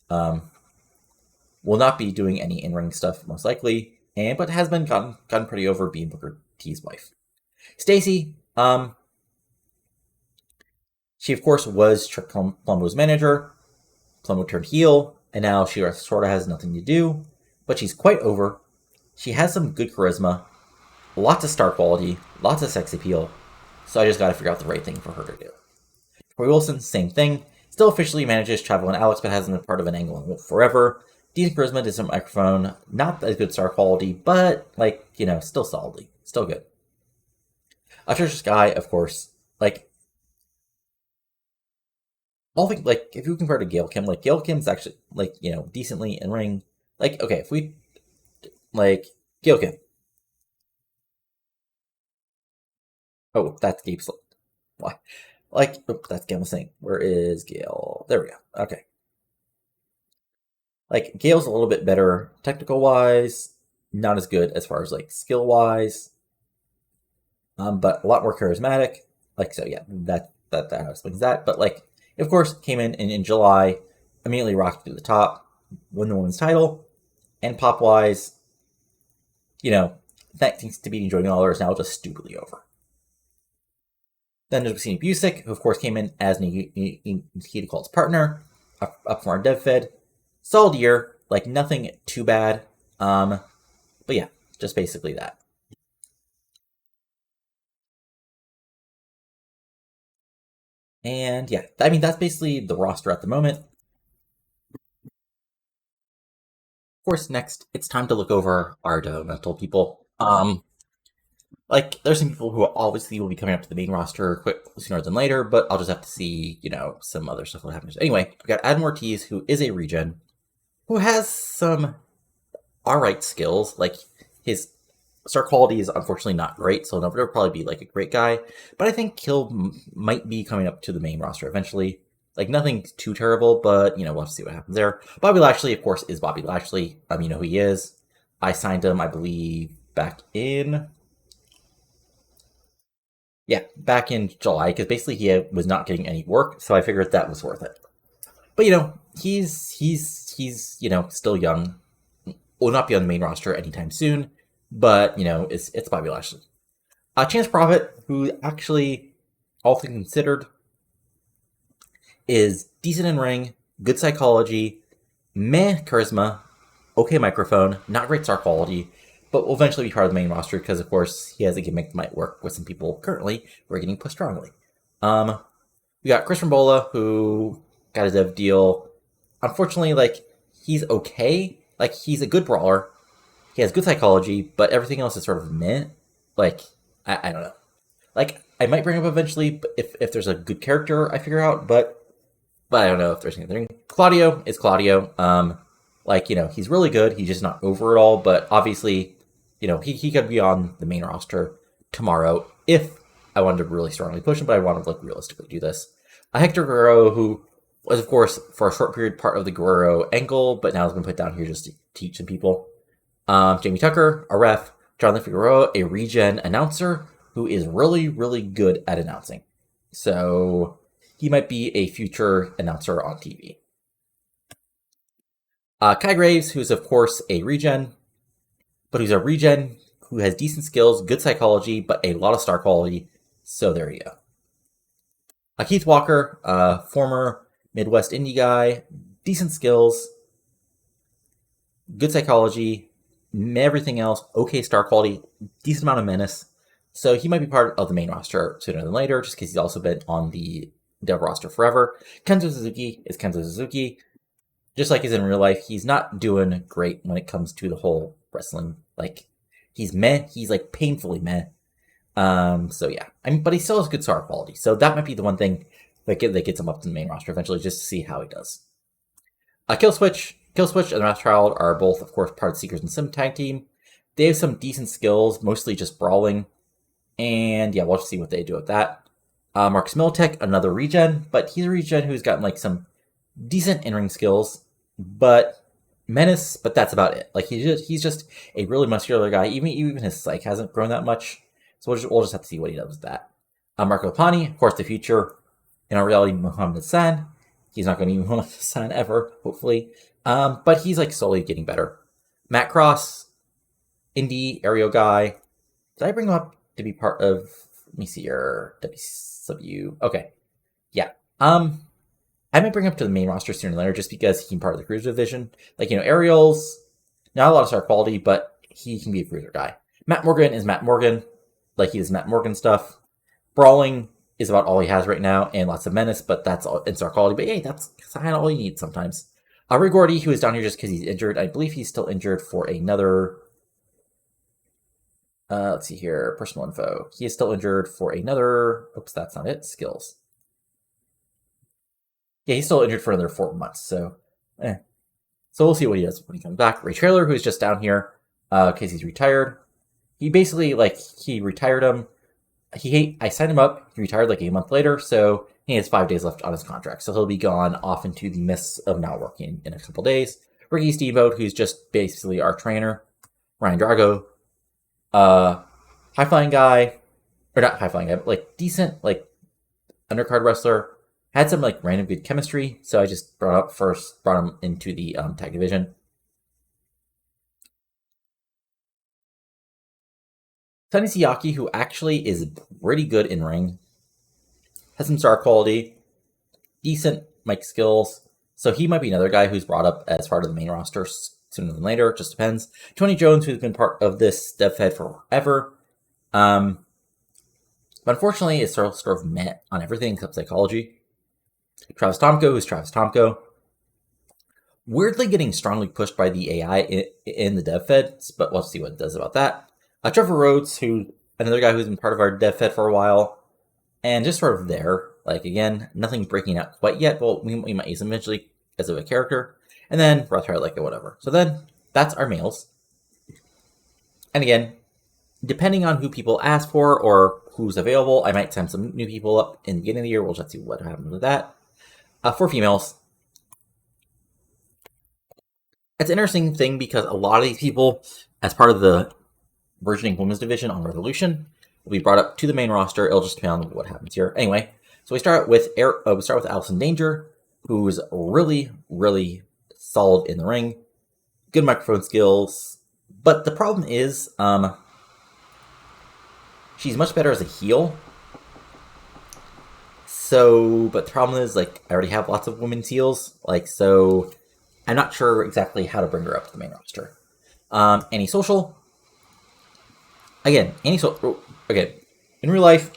will not be doing any in-ring stuff most likely, but has been gotten pretty over being Booker T's wife. Stacy, she of course was Chuck Palumbo's manager. Palumbo turned heel, and now she sort of has nothing to do, but she's quite over. She has some good charisma, lots of star quality, lots of sex appeal, so I just gotta figure out the right thing for her to do. Corey Wilson, same thing. Still officially manages Travel and Alex, but hasn't been part of an angle forever. Decent charisma, decent microphone, not as good star quality, but, still solidly. Still good. Trisha Sky, of course, if you compare to Gail Kim, Gail Kim's actually, decently in ring. If we, Gail Kim. Oh, that's Gabe's. Why? That's Gail saying. Where is Gail? There we go. Okay. Gail's a little bit better technical-wise, not as good as far as, skill-wise, but a lot more charismatic. So yeah, that explains that. But, of course, came in July, immediately rocked to the top, won the women's title, and pop-wise, thanks to beating Jordan Lawler, is now just stupidly over. Then there's Christina Busick, who of course came in as Nikita Nicole's partner, up from our dev fed. Solid year, nothing too bad. But yeah, just basically that. And yeah, that's basically the roster at the moment. Of course, next, it's time to look over our developmental people. There's some people who obviously will be coming up to the main roster quick sooner than later, but I'll just have to see, some other stuff that happens. Anyway, we've got Adam Ortiz, who is a regen, who has some alright skills. His star quality is unfortunately not great, so he'll never probably be a great guy. But I think he'll might be coming up to the main roster eventually. Nothing too terrible, but we'll have to see what happens there. Bobby Lashley, of course, is Bobby Lashley. You know who he is. I signed him, I believe, back in July, because basically he was not getting any work, so I figured that was worth it. But he's still young. Will not be on the main roster anytime soon. But it's Bobby Lashley. Chance Prophet, who actually, all things considered, is decent in ring, good psychology, meh charisma, okay microphone, not great star quality, but will eventually be part of the main roster because, of course, he has a gimmick that might work with some people currently who are getting pushed strongly. We got Chris Rambola, who got a dev deal. Unfortunately, he's okay. He's a good brawler. He has good psychology, but everything else is sort of meh. I don't know. I might bring up eventually if there's a good character I figure out, but I don't know if there's anything. Claudio is Claudio. He's really good. He's just not over it all, but obviously, he could be on the main roster tomorrow if I wanted to really strongly push him, but I want to realistically do this. Hector Guerrero, who was, of course, for a short period part of the Guerrero angle, but now has been put down here just to teach some people. Jamie Tucker, a ref. Jonathan Figueroa, a regen announcer who is really, really good at announcing. So he might be a future announcer on TV. Kai Graves, who's of course a regen, but who's a regen who has decent skills, good psychology, but a lot of star quality. So there you go. Keith Walker, former Midwest indie guy, decent skills, good psychology, everything else, okay star quality, decent amount of menace. So he might be part of the main roster sooner than later, just because he's also been on the Dev roster forever. Kenzo Suzuki is Kenzo Suzuki. Just like he's in real life, he's not doing great when it comes to the whole wrestling. He's meh. He's painfully meh. So yeah. But he still has good star quality. So that might be the one thing that gets him up to the main roster eventually, just to see how he does. Killswitch and Wrathchild are both, of course, part of the Seekers and Sim tag team. They have some decent skills, mostly just brawling. And yeah, we'll just see what they do with that. Marcus Militech, another regen, but he's a regen who's gotten some decent in-ring skills, but menace, but that's about it. He's just a really muscular guy. Even his psych hasn't grown that much. So we'll just have to see what he does with that. Marco Pani, of course, the future. In our reality, Muhammad Hassan. He's not going to be Muhammad Hassan ever, hopefully. But he's slowly getting better. Matt Cross, indie aerial guy. Did I bring him up to be part of? Let me see here. WCW. Okay, yeah. I might bring him up to the main roster sooner or later, just because he can be part of the cruiser division. Aerial's not a lot of star quality, but he can be a cruiser guy. Matt Morgan is Matt Morgan. He does Matt Morgan stuff. Brawling is about all he has right now, and lots of menace, but that's all in star quality. But hey, that's kind of all you need sometimes. Ray Gordy, who is down here just because he's injured. I believe he's still injured for another. Let's see here. Personal info. He is still injured for another. Oops, that's not it. Skills. Yeah, he's still injured for another 4 months. So, So we'll see what he does when he comes back. Ray Trailer, who's just down here because he's retired. He basically, he retired him. I signed him up. He retired a month later, so he has 5 days left on his contract. So he'll be gone off into the mists of not working in a couple days. Ricky Steamboat, who's just basically our trainer. Ryan Drago, high-flying guy, or not high-flying guy, but decent, undercard wrestler. Had some random good chemistry, so I just brought him into the tag division. Sonny Siaki, who actually is pretty good in ring, has some star quality, decent mic skills, so he might be another guy who's brought up as part of the main roster sooner than later. It just depends. Tony Jones, who's been part of this dev fed forever, but unfortunately, it's sort of met on everything except psychology. Travis Tomko, who's Travis Tomko. Weirdly getting strongly pushed by the AI in the dev feds, but we'll see what it does about that. Trevor Rhodes, who another guy who's been part of our dev fed for a while, and just sort of there. Again, nothing breaking out quite yet, but we might use him eventually as of a character. And then Rothschild, whatever. So then, that's our males. And again, depending on who people ask for or who's available, I might send some new people up in the beginning of the year. We'll just see what happens with that. For females, it's an interesting thing because a lot of these people, as part of the burgeoning women's division on Revolution, will be brought up to the main roster. It'll just depend on what happens here. Anyway, so we start with Allison Danger, who's really, really solid in the ring, good microphone skills. But the problem is, she's much better as a heel. So, but the problem is, like, I already have lots of women's heels, like, so I'm not sure exactly how to bring her up to the main roster. Antisocial. Again, again, in real life,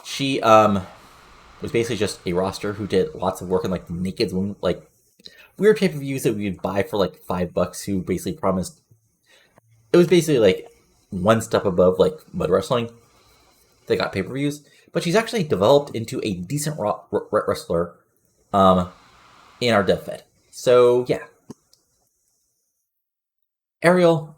she was basically just a roster who did lots of work in like naked women, like weird pay-per-views that we would buy for like $5, who basically promised it was basically like one step above like mud wrestling. They got pay-per-views, but she's actually developed into a decent wrestler in our dev fed. So yeah. Ariel,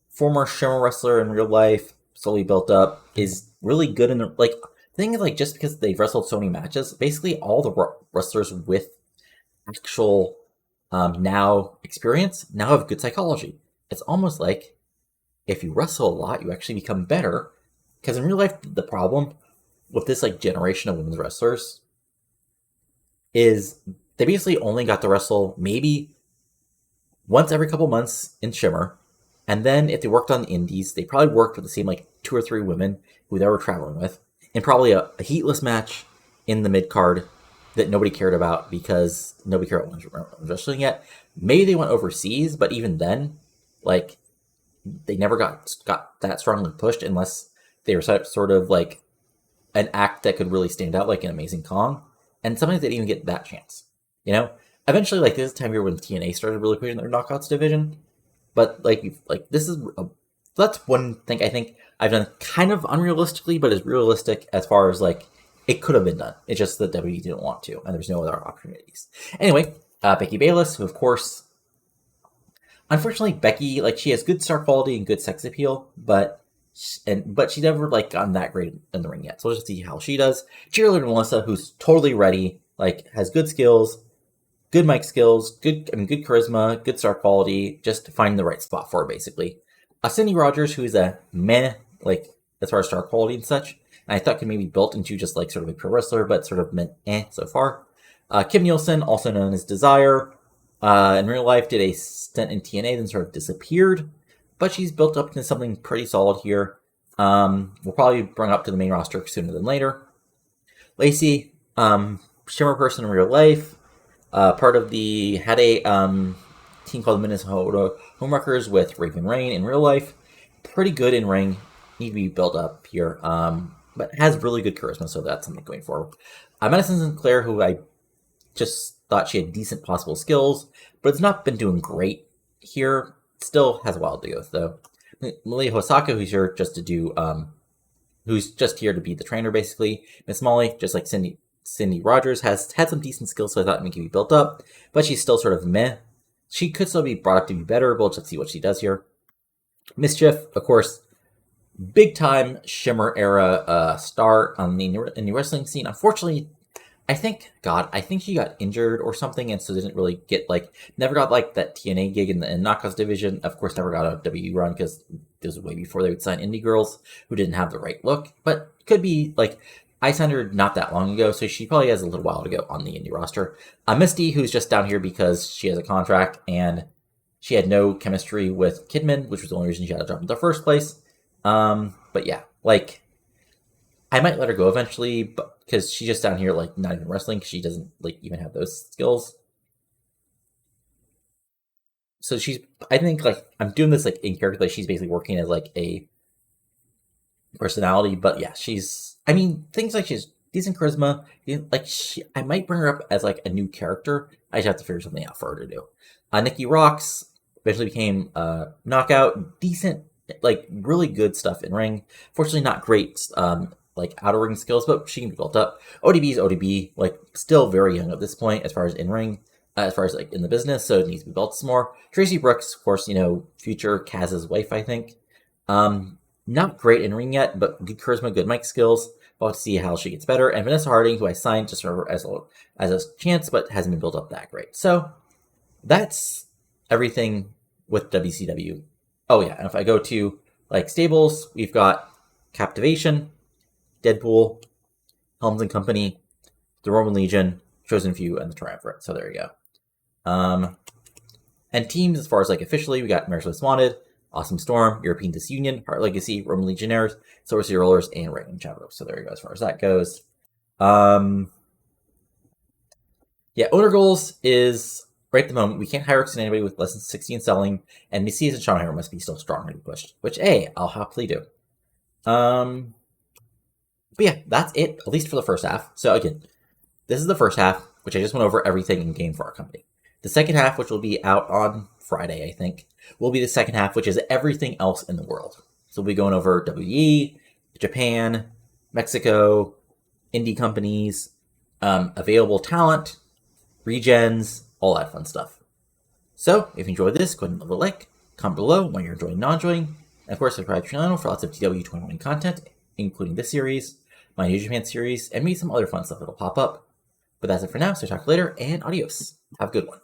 former Shimmer wrestler in real life, slowly built up, is really good in the, like, the thing is, like, just because they've wrestled so many matches, basically all the wrestlers with actual now experience now have good psychology. It's almost like if you wrestle a lot, you actually become better. Because in real life, the problem with this like generation of women's wrestlers is they basically only got to wrestle maybe once every couple months in Shimmer. And then if they worked on the indies, they probably worked with the same like 2 or 3 women who they were traveling with, and probably a heatless match in the mid card that nobody cared about because nobody cared about women's wrestling yet. Maybe they went overseas, but even then, like, they never got that strongly pushed unless they were sort of like an act that could really stand out, like an Amazing Kong. And sometimes they didn't even get that chance. You know, eventually, like this time of year when TNA started really pushing their knockouts division. But like this is that's one thing I think I've done kind of unrealistically, but is realistic as far as like it could have been done. It's just that WWE didn't want to, and there's no other opportunities. Anyway, Becky Bayless, who of course, unfortunately, Becky, like, she has good star quality and good sex appeal, but she's never like gotten that great in the ring yet. So we'll just see how she does. Cheerleader Melissa, who's totally ready, like has good skills, good mic skills, good charisma, good star quality, just finding the right spot for her, basically. Cindy Rogers, who is a meh, like, as far as star quality and such, and I thought could maybe built into just like sort of a pro wrestler, but sort of meant so far. Kim Nielsen, also known as Desire, in real life did a stint in TNA, then sort of disappeared, but she's built up into something pretty solid here. We'll probably bring up to the main roster sooner than later. Lacey, Shimmer person in real life, part of the had a team called Minnesota Homewreckers with Raven Rain in real life. Pretty good in ring, need to be built up here, but has really good charisma, so that's something going forward. Madison Sinclair, who I just thought she had decent possible skills, but it's not been doing great here. Still has a while to go though. Malia Hosaka, who's here just to do, who's just here to be the trainer basically. Miss Molly, just like Cindy Rogers, has had some decent skills, so I thought maybe could be built up, but she's still sort of meh. She could still be brought up to be better, but let's see what she does here. Mischief, of course, big time Shimmer era star on the indie wrestling scene. Unfortunately, I think she got injured or something, and so didn't really get never got like that TNA gig in the Knockouts division. Of course, never got a WWE run because this was way before they would sign indie girls who didn't have the right look. But could be like, I signed her not that long ago, so she probably has a little while to go on the indie roster. Misty, who's just down here because she has a contract and she had no chemistry with Kidman, which was the only reason she had a job in the first place. But yeah, like, I might let her go eventually, but because she's just down here, like, not even wrestling, because she doesn't like even have those skills. So she's, I think, like, I'm doing this like in character, like she's basically working as like a personality. But yeah, she's, I mean, things like she's decent charisma. Like, I might bring her up as like a new character. I just have to figure something out for her to do. Nikki Rocks eventually became Knockout, decent, like really good stuff in ring. Fortunately, not great like outer ring skills, but she can be built up. ODB is ODB, like still very young at this point as far as in ring, as far as like in the business, so it needs to be built some more. Tracy Brooks, of course, future Kaz's wife, I think. Not great in ring yet, but good charisma, good mic skills. We'll have to see how she gets better. And Vanessa Harding, who I signed just for as a chance, but hasn't been built up that great. So that's everything with WCW. Oh yeah, and if I go to like stables, we've got Captivation, Deadpool, Helms and Company, the Roman Legion, Chosen Few, and the Triumvirate. So there you go. And teams, as far as like officially, we got America's Most Wanted, Awesome Storm, European Disunion, Heart Legacy, Roman Legionnaires, Silver Sea Rollers, and Random Shadow. So there you go as far as that goes. Yeah, owner goals is right at the moment we can't hire anybody with less than 60 in selling, and Messias and Schonheimer must be still strongly pushed, which I'll happily do. But yeah, that's it, at least for the first half. So again, this is the first half, which I just went over everything in game for our company. The second half, which will be out on Friday, I think, will be the second half, which is everything else in the world. So we'll be going over WE, Japan, Mexico, indie companies, available talent, regens, all that fun stuff. So if you enjoyed this, go ahead and leave a like, comment below when you're enjoying, not enjoying, and of course subscribe to the channel for lots of TEW21 content, including this series, my New Japan series, and maybe some other fun stuff that'll pop up. But that's it for now, so talk later, and adios. Have a good one.